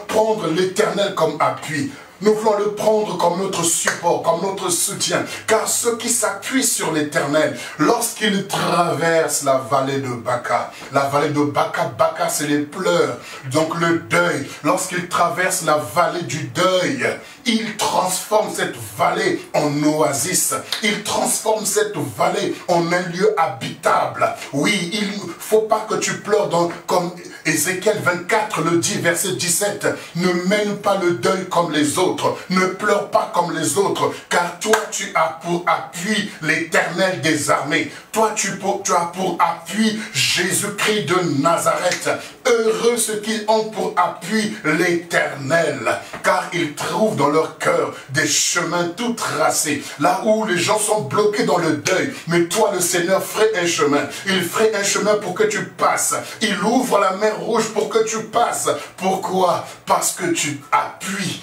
prendre l'Éternel comme appui. Nous voulons le prendre comme notre support, comme notre soutien. Car ceux qui s'appuient sur l'Éternel, lorsqu'ils traversent la vallée de Baca, Baca c'est les pleurs, donc le deuil. Lorsqu'ils traversent la vallée du deuil, il transforme cette vallée en oasis. Il transforme cette vallée en un lieu habitable. Oui, il ne faut pas que tu pleures comme Ézéchiel 24 le dit, verset 17. Ne mène pas le deuil comme les autres. Ne pleure pas comme les autres. Car toi, tu as pour appui l'Éternel des armées. Toi, tu as pour appui Jésus-Christ de Nazareth. Heureux ceux qui ont pour appui l'Éternel, car ils trouvent dans leur cœur des chemins tout tracés. Là où les gens sont bloqués dans le deuil, mais toi, le Seigneur, ferait un chemin. Il ferait un chemin pour que tu passes. Il ouvre la mer Rouge pour que tu passes. Pourquoi? Parce que tu appuies.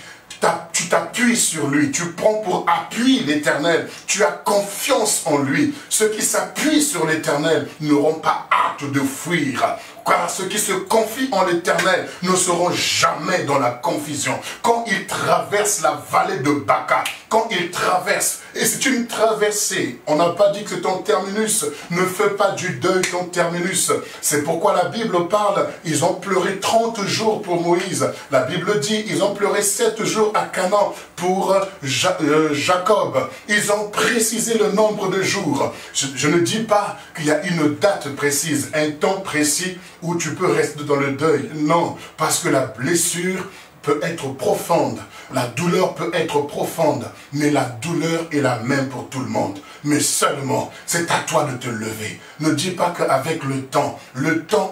Tu t'appuies sur lui, tu prends pour appui l'Éternel, tu as confiance en lui. Ceux qui s'appuient sur l'Éternel n'auront pas hâte de fuir. Car ceux qui se confient en l'Éternel ne seront jamais dans la confusion. Quand ils traversent la vallée de Baca, quand ils traversent, et c'est une traversée, on n'a pas dit que c'est ton terminus, ne fais pas du deuil ton terminus. C'est pourquoi la Bible parle, ils ont pleuré 30 jours pour Moïse. La Bible dit, ils ont pleuré 7 jours à Canaan pour Jacob. Ils ont précisé le nombre de jours. Je ne dis pas qu'il y a une date précise, un temps précis où tu peux rester dans le deuil. Non, parce que la blessure peut être profonde, la douleur peut être profonde, mais la douleur est la même pour tout le monde. Mais seulement, c'est à toi de te lever. Ne dis pas qu'avec le temps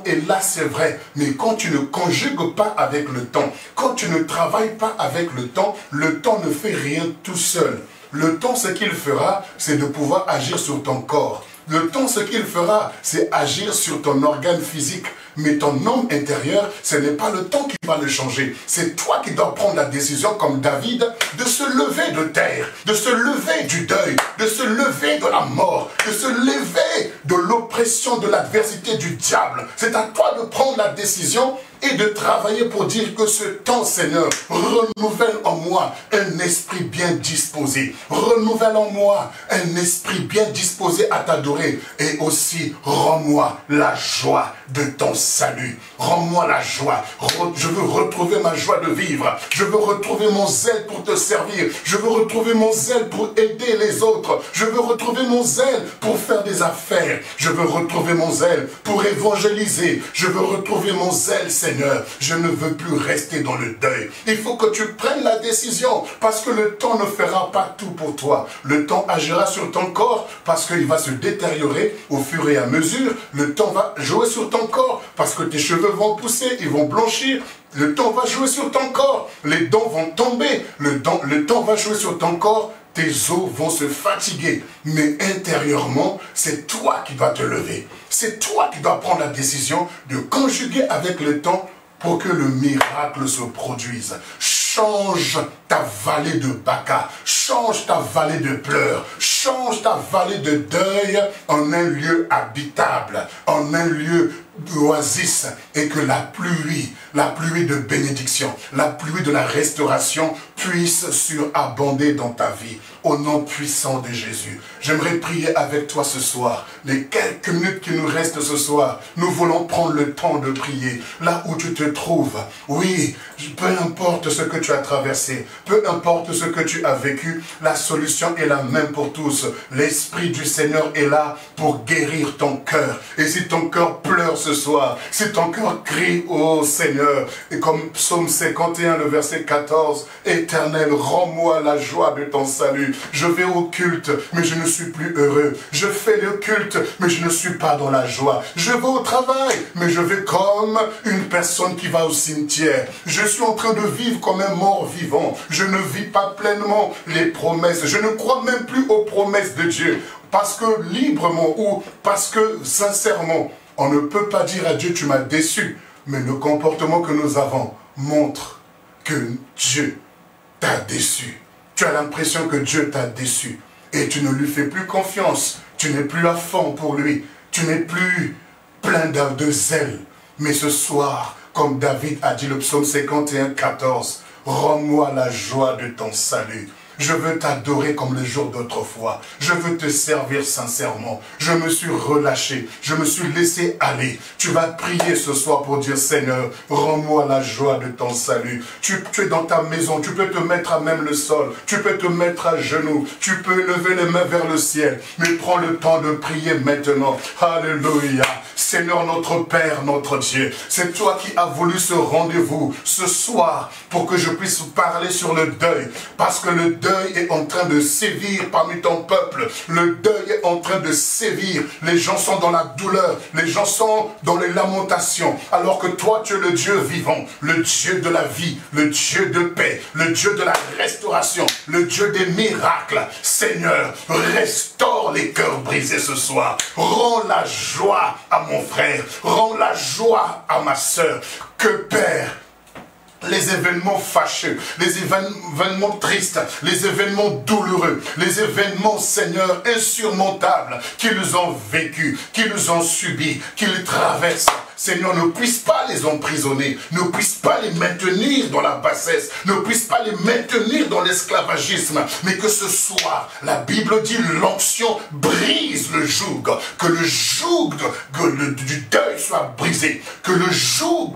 est là, c'est vrai, mais quand tu ne conjugues pas avec le temps, quand tu ne travailles pas avec le temps ne fait rien tout seul. Le temps, ce qu'il fera, c'est de pouvoir agir sur ton corps. Le temps, ce qu'il fera, c'est agir sur ton organe physique. Mais ton homme intérieur, ce n'est pas le temps qui va le changer. C'est toi qui dois prendre la décision, comme David, de se lever de terre, de se lever du deuil, de se lever de la mort, de se lever de l'oppression, de l'adversité du diable. C'est à toi de prendre la décision et de travailler pour dire que ce temps, Seigneur, renouvelle en moi un esprit bien disposé. Renouvelle en moi un esprit bien disposé à t'adorer. Et aussi, rends-moi la joie de ton salut. Rends-moi la joie. Je veux retrouver ma joie de vivre. Je veux retrouver mon zèle pour te servir. Je veux retrouver mon zèle pour aider les autres. Je veux retrouver mon zèle pour faire des affaires. Je veux retrouver mon zèle pour évangéliser. Je veux retrouver mon zèle, Seigneur. Je ne veux plus rester dans le deuil. Il faut que tu prennes la décision, parce que le temps ne fera pas tout pour toi. Le temps agira sur ton corps parce qu'il va se détériorer au fur et à mesure. Le temps va jouer sur ton corps parce que tes cheveux vont pousser, ils vont blanchir. Le temps va jouer sur ton corps. Les dents vont tomber. Le temps va jouer sur ton corps. Tes os vont se fatiguer. Mais intérieurement, c'est toi qui dois te lever. C'est toi qui dois prendre la décision de conjuguer avec le temps pour que le miracle se produise. Change ta vallée de Baca, change ta vallée de pleurs, change ta vallée de deuil en un lieu habitable, en un lieu d'oasis, et que la pluie de bénédiction, la pluie de la restauration puisse surabonder dans ta vie. Au nom puissant de Jésus, j'aimerais prier avec toi ce soir. Les quelques minutes qui nous restent ce soir, nous voulons prendre le temps de prier. Là où tu te trouves, oui, peu importe ce que tu as traversé, peu importe ce que tu as vécu, la solution est la même pour tous. L'Esprit du Seigneur est là pour guérir ton cœur. Et si ton cœur pleure ce soir, si ton cœur crie au Seigneur, et comme Psaume 51, le verset 14, Éternel, rends-moi la joie de ton salut. Je vais au culte, mais je ne suis plus heureux. Je fais le culte, mais je ne suis pas dans la joie. Je vais au travail, mais je vais comme une personne qui va au cimetière. Je suis en train de vivre comme un mort vivant. Je ne vis pas pleinement les promesses. Je ne crois même plus aux promesses de Dieu. Parce que librement ou parce que sincèrement, on ne peut pas dire à Dieu, tu m'as déçu. Mais le comportement que nous avons montre que Dieu t'a déçu. Tu as l'impression que Dieu t'a déçu. Et tu ne lui fais plus confiance. Tu n'es plus à fond pour lui. Tu n'es plus plein de zèle. Mais ce soir, comme David a dit le psaume 51, 14, rends-moi la joie de ton salut. Je veux t'adorer comme le jour d'autrefois. Je veux te servir sincèrement. Je me suis relâché. Je me suis laissé aller. Tu vas prier ce soir pour dire, Seigneur, rends-moi la joie de ton salut. Tu es dans ta maison. Tu peux te mettre à même le sol. Tu peux te mettre à genoux. Tu peux lever les mains vers le ciel. Mais prends le temps de prier maintenant. Alléluia. Seigneur notre Père, notre Dieu, c'est toi qui as voulu ce rendez-vous ce soir pour que je puisse parler sur le deuil. Parce que le deuil deuil est en train de sévir parmi ton peuple. Le deuil est en train de sévir. Les gens sont dans la douleur. Les gens sont dans les lamentations. Alors que toi, tu es le Dieu vivant, le Dieu de la vie, le Dieu de paix, le Dieu de la restauration, le Dieu des miracles. Seigneur, restaure les cœurs brisés ce soir. Rends la joie à mon frère. Rends la joie à ma sœur. Que Père, les événements fâcheux, les événements tristes, les événements douloureux, les événements, Seigneur, insurmontables qu'ils ont vécus, qu'ils ont subis, qu'ils traversent, Seigneur, ne puisse pas les emprisonner, ne puisse pas les maintenir dans la bassesse, ne puisse pas les maintenir dans l'esclavagisme, mais que ce soir, la Bible dit, l'onction brise le joug, que le joug du deuil soit brisé, que le joug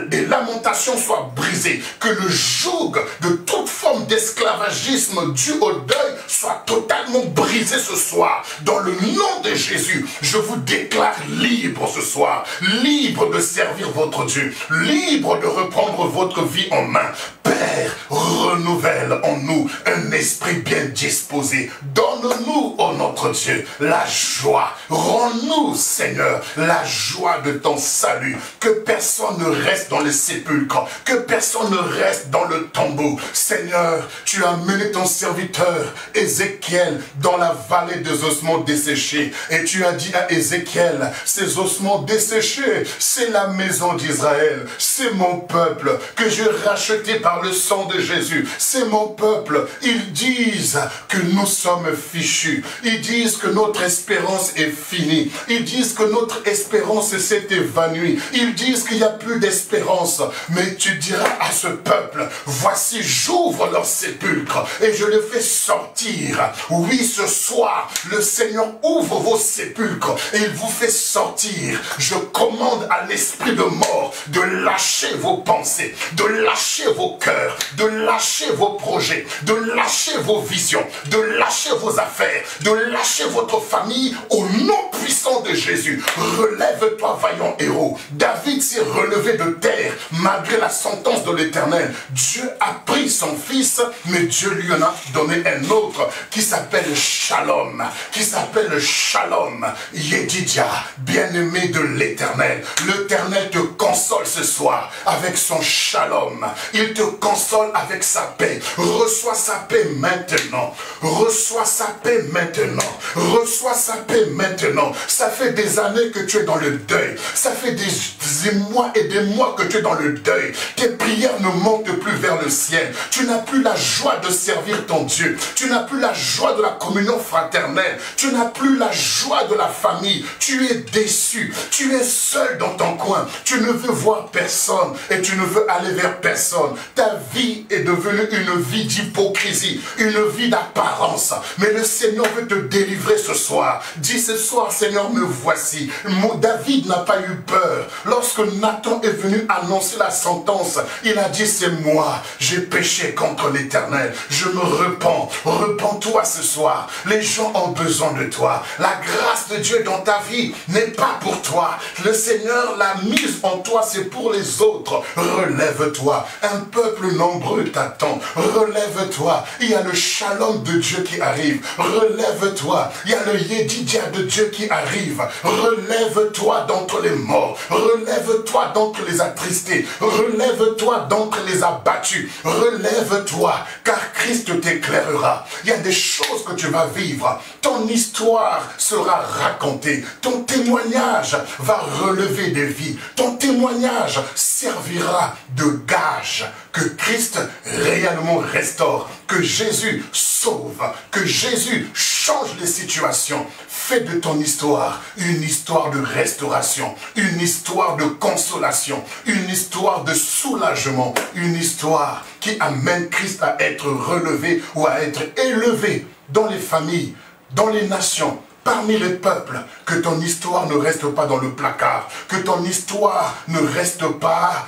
des lamentations soit brisé, que le joug de toute forme d'esclavagisme dû au deuil soit totalement brisé ce soir. Dans le nom de Jésus, je vous déclare libre ce soir, libre de servir votre Dieu, libre de reprendre votre vie en main. Père, renouvelle en nous un esprit bien disposé. Donne-nous, ô notre Dieu, la joie. Rends-nous, Seigneur, la joie de ton salut. Que personne ne reste dans les sépulcres, que personne ne reste dans le tombeau. Seigneur, tu as mené ton serviteur Ézéchiel dans la vallée des ossements desséchés. Et tu as dit à Ézéchiel, ces ossements desséchés, c'est la maison d'Israël, c'est mon peuple que j'ai racheté par le sang de Jésus. C'est mon peuple. Ils disent que nous sommes fichus. Ils disent que notre espérance est finie. Ils disent que notre espérance s'est évanouie. Ils disent qu'il n'y a plus d'espérance. Mais tu diras à ce peuple, voici j'ouvre leur sépulcre et je les fais sortir. Oui, ce soir, le Seigneur ouvre vos sépulcres et il vous fait sortir. Je commande à l'esprit de mort de lâcher vos pensées, de lâcher vos cœurs, de lâcher vos projets, de lâcher vos visions, de lâcher vos affaires, de lâcher votre famille au nom puissant de Jésus. Relève-toi, vaillant héros. David s'est relevé de terre malgré la sentence de l'Éternel. Dieu a pris son fils, mais Dieu lui en a donné un autre qui s'appelle Shalom, Yedidia, bien-aimé de l'Éternel. L'Éternel te console ce soir avec son Shalom. Il te console avec sa paix. Reçois sa paix maintenant. Reçois sa paix maintenant. Reçois sa paix maintenant. Ça fait des années que tu es dans le deuil. Ça fait des mois et des mois que tu es dans le deuil. Tes prières ne montent plus vers le ciel. Tu n'as plus la joie de servir ton Dieu. Tu n'as plus la joie de la communion fraternelle. Tu n'as plus la joie de la famille. Tu es déçu. Tu es seul dans ton coin. Tu ne veux voir personne et tu ne veux aller vers personne. Ta vie est devenue une vie d'hypocrisie, une vie d'apparence. Mais le Seigneur veut te délivrer ce soir. Dis ce soir, Seigneur, me voici. David n'a pas eu peur. Lorsque Nathan est venu annoncer la sentence, il a dit, c'est moi, j'ai péché contre l'Éternel. Je me repens. Repens-toi ce soir. Les gens ont besoin de toi. La grâce de Dieu dans ta vie n'est pas pour toi. Le Seigneur l'a mise en toi, c'est pour les autres. Relève-toi. Un peuple nombreux t'attend. Relève-toi. Il y a le shalom de Dieu qui arrive. Relève-toi. Il y a le yedidia de Dieu qui arrive. Relève-toi d'entre les morts. Relève-toi d'entre les attristés. Relève-toi d'entre les abattus. Relève-toi, car Christ t'éclairera. Il y a des choses que tu vas vivre. Ton histoire sera racontée. Ton témoignage va relever des vies. Ton témoignage servira de gage que Christ réellement restaure, que Jésus sauve, que Jésus change les situations. Fais de ton histoire une histoire de restauration, une histoire de consolation, une histoire de soulagement, une histoire qui amène Christ à être relevé ou à être élevé dans les familles, dans les nations, parmi les peuples, que ton histoire ne reste pas dans le placard, que ton histoire ne reste pas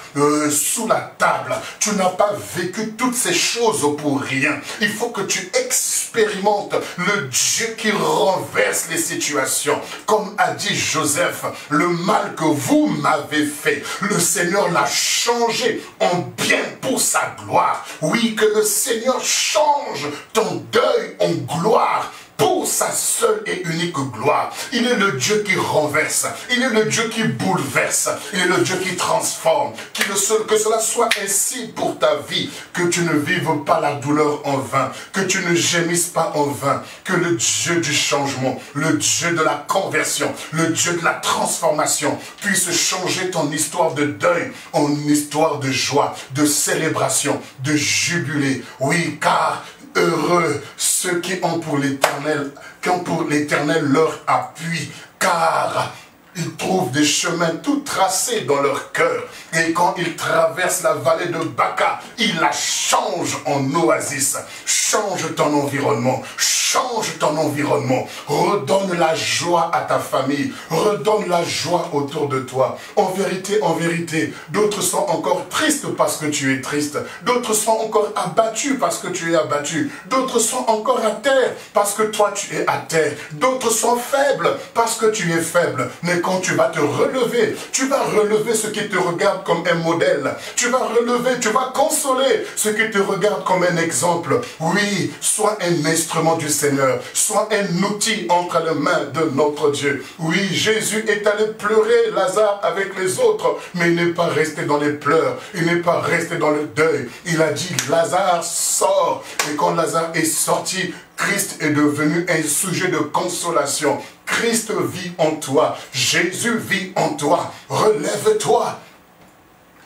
sous la table. Tu n'as pas vécu toutes ces choses pour rien. Il faut que tu expérimentes le Dieu qui renverse les situations. Comme a dit Joseph, le mal que vous m'avez fait, le Seigneur l'a changé en bien pour sa gloire. Oui, que le Seigneur change ton deuil en gloire pour sa seule et unique gloire. Il est le Dieu qui renverse, il est le Dieu qui bouleverse, il est le Dieu qui transforme. Que cela soit ainsi pour ta vie, que tu ne vives pas la douleur en vain, que tu ne gémisses pas en vain, que le Dieu du changement, le Dieu de la conversion, le Dieu de la transformation puisse changer ton histoire de deuil en histoire de joie, de célébration, de jubilé. Oui, car heureux ceux qui ont pour l'Éternel leur appui, car ils trouvent des chemins tout tracés dans leur cœur. Et quand ils traversent la vallée de Baca, ils la changent en oasis. Change ton environnement. Change ton environnement. Redonne la joie à ta famille. Redonne la joie autour de toi. En vérité, d'autres sont encore tristes parce que tu es triste. D'autres sont encore abattus parce que tu es abattu. D'autres sont encore à terre parce que toi tu es à terre. D'autres sont faibles parce que tu es faible. Mais quand tu vas te relever, tu vas relever ceux qui te regardent comme un modèle. Tu vas relever, tu vas consoler ceux qui te regardent comme un exemple. Oui, sois un instrument du Seigneur. Sois un outil entre les mains de notre Dieu. Oui, Jésus est allé pleurer Lazare avec les autres, mais il n'est pas resté dans les pleurs. Il n'est pas resté dans le deuil. Il a dit, Lazare sort. Et quand Lazare est sorti, Christ est devenu un sujet de consolation. Christ vit en toi. Jésus vit en toi. Relève-toi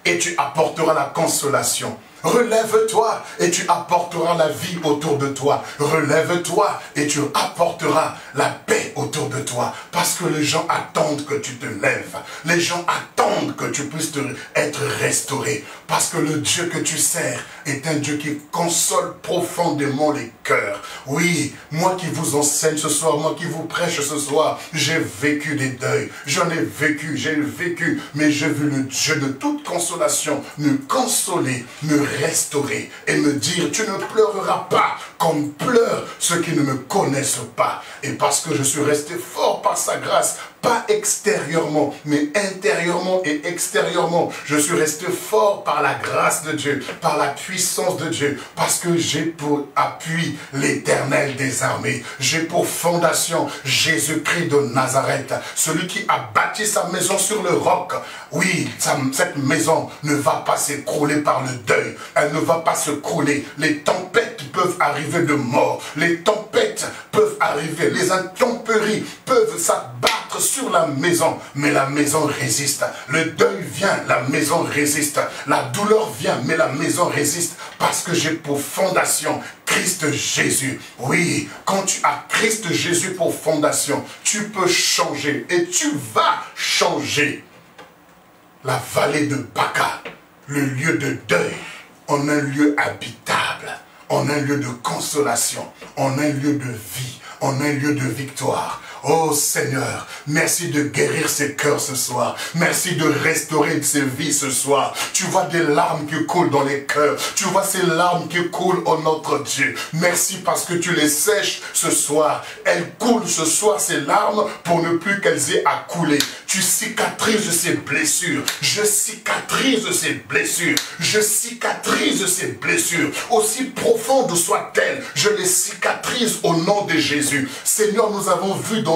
et tu apporteras la consolation. Relève-toi et tu apporteras la vie autour de toi. Relève-toi et tu apporteras la paix autour de toi. Parce que les gens attendent que tu te lèves. Les gens attendent que tu puisses être restauré. Parce que le Dieu que tu sers est un Dieu qui console profondément les cœurs. Oui, moi qui vous enseigne ce soir, moi qui vous prêche ce soir, j'ai vécu des deuils. J'en ai vécu, j'ai vécu, mais j'ai vu le Dieu de toute consolation me consoler, me restaurer et me dire, tu ne pleureras pas comme pleurent ceux qui ne me connaissent pas. Et parce que je suis resté fort par sa grâce, pas extérieurement, mais intérieurement et extérieurement. Je suis resté fort par la grâce de Dieu, par la puissance de Dieu, parce que j'ai pour appui l'Éternel des armées. J'ai pour fondation Jésus-Christ de Nazareth, celui qui a bâti sa maison sur le roc. Oui, cette maison ne va pas s'écrouler par le deuil. Elle ne va pas se crouler. Les tempêtes peuvent arriver de mort. Les tempêtes peuvent arriver. Les intempéries peuvent s'abattre sur la maison. Mais la maison résiste. Le deuil vient, la maison résiste. La douleur vient, mais la maison résiste. Parce que j'ai pour fondation Christ Jésus. Oui, quand tu as Christ Jésus pour fondation, tu peux changer. Et tu vas changer la vallée de Baca, le lieu de deuil, en un lieu habitable, en un lieu de consolation, en un lieu de vie, en un lieu de victoire. Oh Seigneur, merci de guérir ces cœurs ce soir. Merci de restaurer ces vies ce soir. Tu vois des larmes qui coulent dans les cœurs. Tu vois ces larmes qui coulent, oh notre Dieu. Merci parce que tu les sèches ce soir. Elles coulent ce soir, ces larmes, pour ne plus qu'elles aient à couler. Tu cicatrises ces blessures. Je cicatrise ces blessures. Je cicatrise ces blessures. Aussi profondes soient-elles, je les cicatrise au nom de Jésus. Seigneur, nous avons vu dans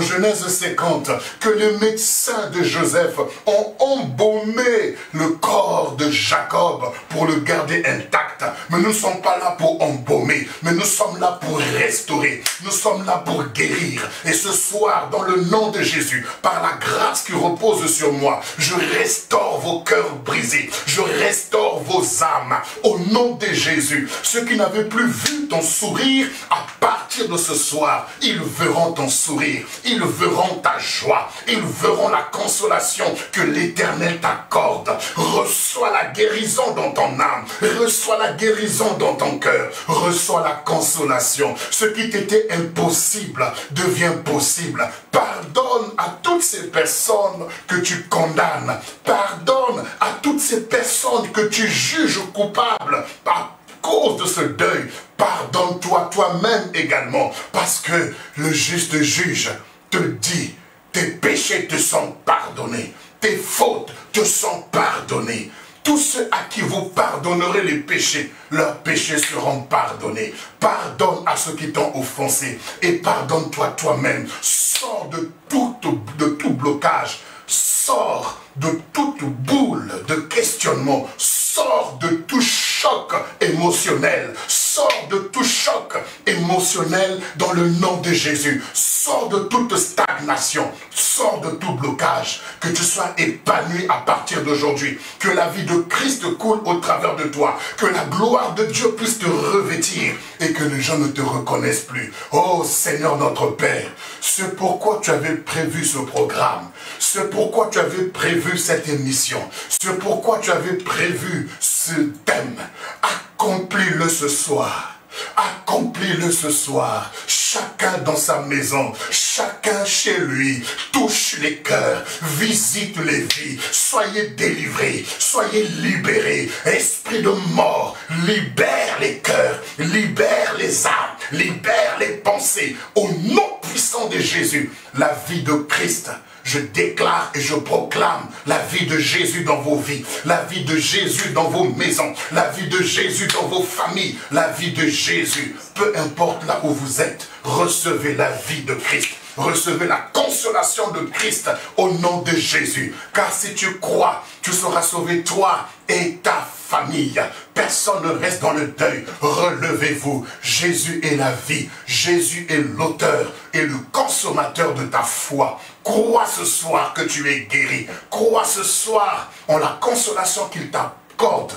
Genèse 50 que les médecins de Joseph ont embaumé le corps de Jacob pour le garder intact. Mais nous ne sommes pas là pour embaumer, mais nous sommes là pour restaurer. Nous sommes là pour guérir. Et ce soir, dans le nom de Jésus, par la grâce qui repose sur moi, je restaure vos cœurs brisés. Je restaure vos âmes. Au nom de Jésus, ceux qui n'avaient plus vu ton sourire à partir partir de ce soir, ils verront ton sourire, ils verront ta joie, ils verront la consolation que l'Éternel t'accorde. Reçois la guérison dans ton âme, reçois la guérison dans ton cœur, reçois la consolation. Ce qui t'était impossible devient possible. Pardonne à toutes ces personnes que tu condamnes, pardonne à toutes ces personnes que tu juges coupables à cause de ce deuil. Pardonne-toi toi-même également, parce que le juste juge te dit, tes péchés te sont pardonnés, tes fautes te sont pardonnées. Tous ceux à qui vous pardonnerez les péchés, leurs péchés seront pardonnés. Pardonne à ceux qui t'ont offensé et pardonne-toi toi-même. Sors de tout blocage, sors de toute boule de questionnement, sors de tout choc émotionnel, sors de tout choc émotionnel dans le nom de Jésus. Sors de toute stagnation, sors de tout blocage, que tu sois épanoui à partir d'aujourd'hui, que la vie de Christ coule au travers de toi, que la gloire de Dieu puisse te revêtir et que les gens ne te reconnaissent plus. Oh Seigneur notre Père, c'est pourquoi tu avais prévu ce programme, c'est pourquoi tu avais prévu cette émission, c'est pourquoi tu avais prévu ce thème. Accomplis-le ce soir. Accomplis-le ce soir, chacun dans sa maison, chacun chez lui, touche les cœurs, visite les vies, soyez délivrés, soyez libérés, esprit de mort, libère les cœurs, libère les âmes, libère les pensées, au nom puissant de Jésus, la vie de Christ. Je déclare et je proclame la vie de Jésus dans vos vies, la vie de Jésus dans vos maisons, la vie de Jésus dans vos familles, la vie de Jésus. Peu importe là où vous êtes, recevez la vie de Christ. Recevez la consolation de Christ au nom de Jésus. Car si tu crois, tu seras sauvé toi et ta famille. Personne ne reste dans le deuil. Relevez-vous. Jésus est la vie. Jésus est l'auteur et le consommateur de ta foi. Crois ce soir que tu es guéri. Crois ce soir en la consolation qu'il t'accorde.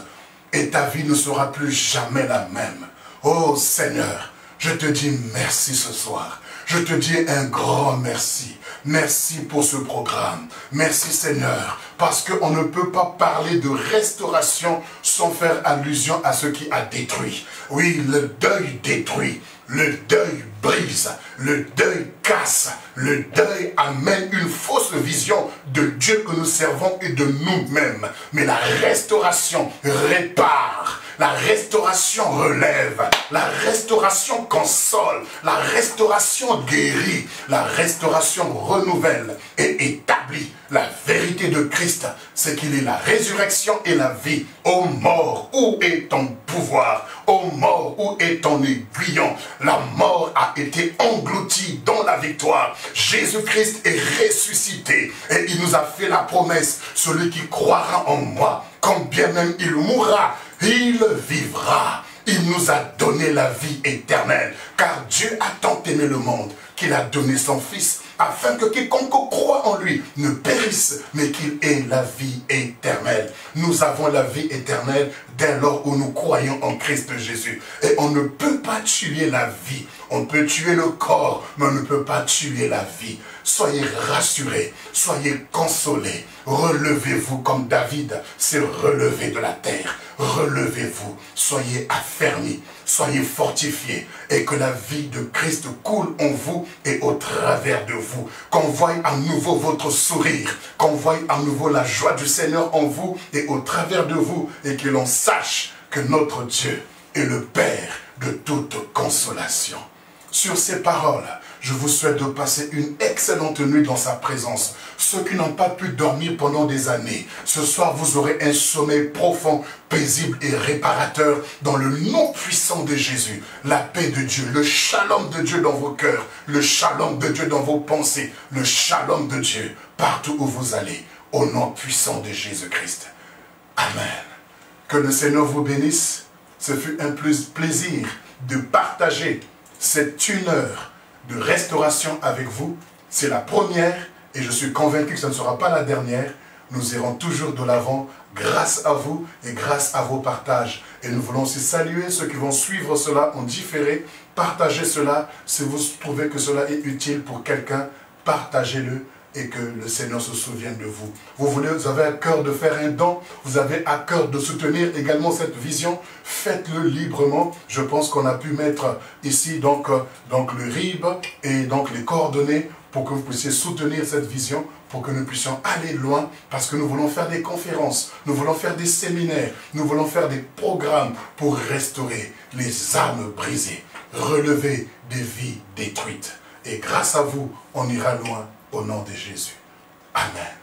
Et ta vie ne sera plus jamais la même. Oh Seigneur, je te dis merci ce soir. Je te dis un grand merci. Merci pour ce programme. Merci Seigneur, parce qu'on ne peut pas parler de restauration sans faire allusion à ce qui a détruit. Oui, le deuil détruit, le deuil brise, le deuil casse, le deuil amène une fausse vision de Dieu que nous servons et de nous-mêmes. Mais la restauration répare. La restauration relève, la restauration console, la restauration guérit, la restauration renouvelle et établit la vérité de Christ. C'est qu'il est la résurrection et la vie. Ô mort, où est ton pouvoir? Ô mort, où est ton aiguillon? La mort a été engloutie dans la victoire. Jésus-Christ est ressuscité et il nous a fait la promesse. Celui qui croira en moi, quand bien même il mourra, il vivra. Il nous a donné la vie éternelle. Car Dieu a tant aimé le monde qu'il a donné son Fils, afin que quiconque croit en lui ne périsse, mais qu'il ait la vie éternelle. Nous avons la vie éternelle dès lors où nous croyons en Christ Jésus. Et on ne peut pas tuer la vie. On peut tuer le corps, mais on ne peut pas tuer la vie. Soyez rassurés, soyez consolés. Relevez-vous comme David s'est relevé de la terre. Relevez-vous, soyez affermis, soyez fortifiés et que la vie de Christ coule en vous et au travers de vous. Qu'on voie à nouveau votre sourire, qu'on voie à nouveau la joie du Seigneur en vous et au travers de vous et que l'on sache que notre Dieu est le Père de toute consolation. Sur ces paroles, je vous souhaite de passer une excellente nuit dans sa présence. Ceux qui n'ont pas pu dormir pendant des années, ce soir vous aurez un sommeil profond, paisible et réparateur dans le nom puissant de Jésus. La paix de Dieu, le shalom de Dieu dans vos cœurs, le shalom de Dieu dans vos pensées, le shalom de Dieu partout où vous allez, au nom puissant de Jésus-Christ. Amen. Que le Seigneur vous bénisse. Ce fut un plaisir de partager cette 1 heure de restauration avec vous. C'est la première et je suis convaincu que ce ne sera pas la dernière. nous irons toujours de l'avant grâce à vous et grâce à vos partages. Et nous voulons aussi saluer ceux qui vont suivre cela en différé. Partagez cela. Si vous trouvez que cela est utile pour quelqu'un, partagez-le et que le Seigneur se souvienne de vous. Vous avez à cœur de faire un don, vous avez à cœur de soutenir également cette vision, faites-le librement. Je pense qu'on a pu mettre ici donc le RIB et donc les coordonnées pour que vous puissiez soutenir cette vision, pour que nous puissions aller loin, parce que nous voulons faire des conférences, nous voulons faire des séminaires, nous voulons faire des programmes pour restaurer les âmes brisées, relever des vies détruites. Et grâce à vous, on ira loin au nom de Jésus. Amen.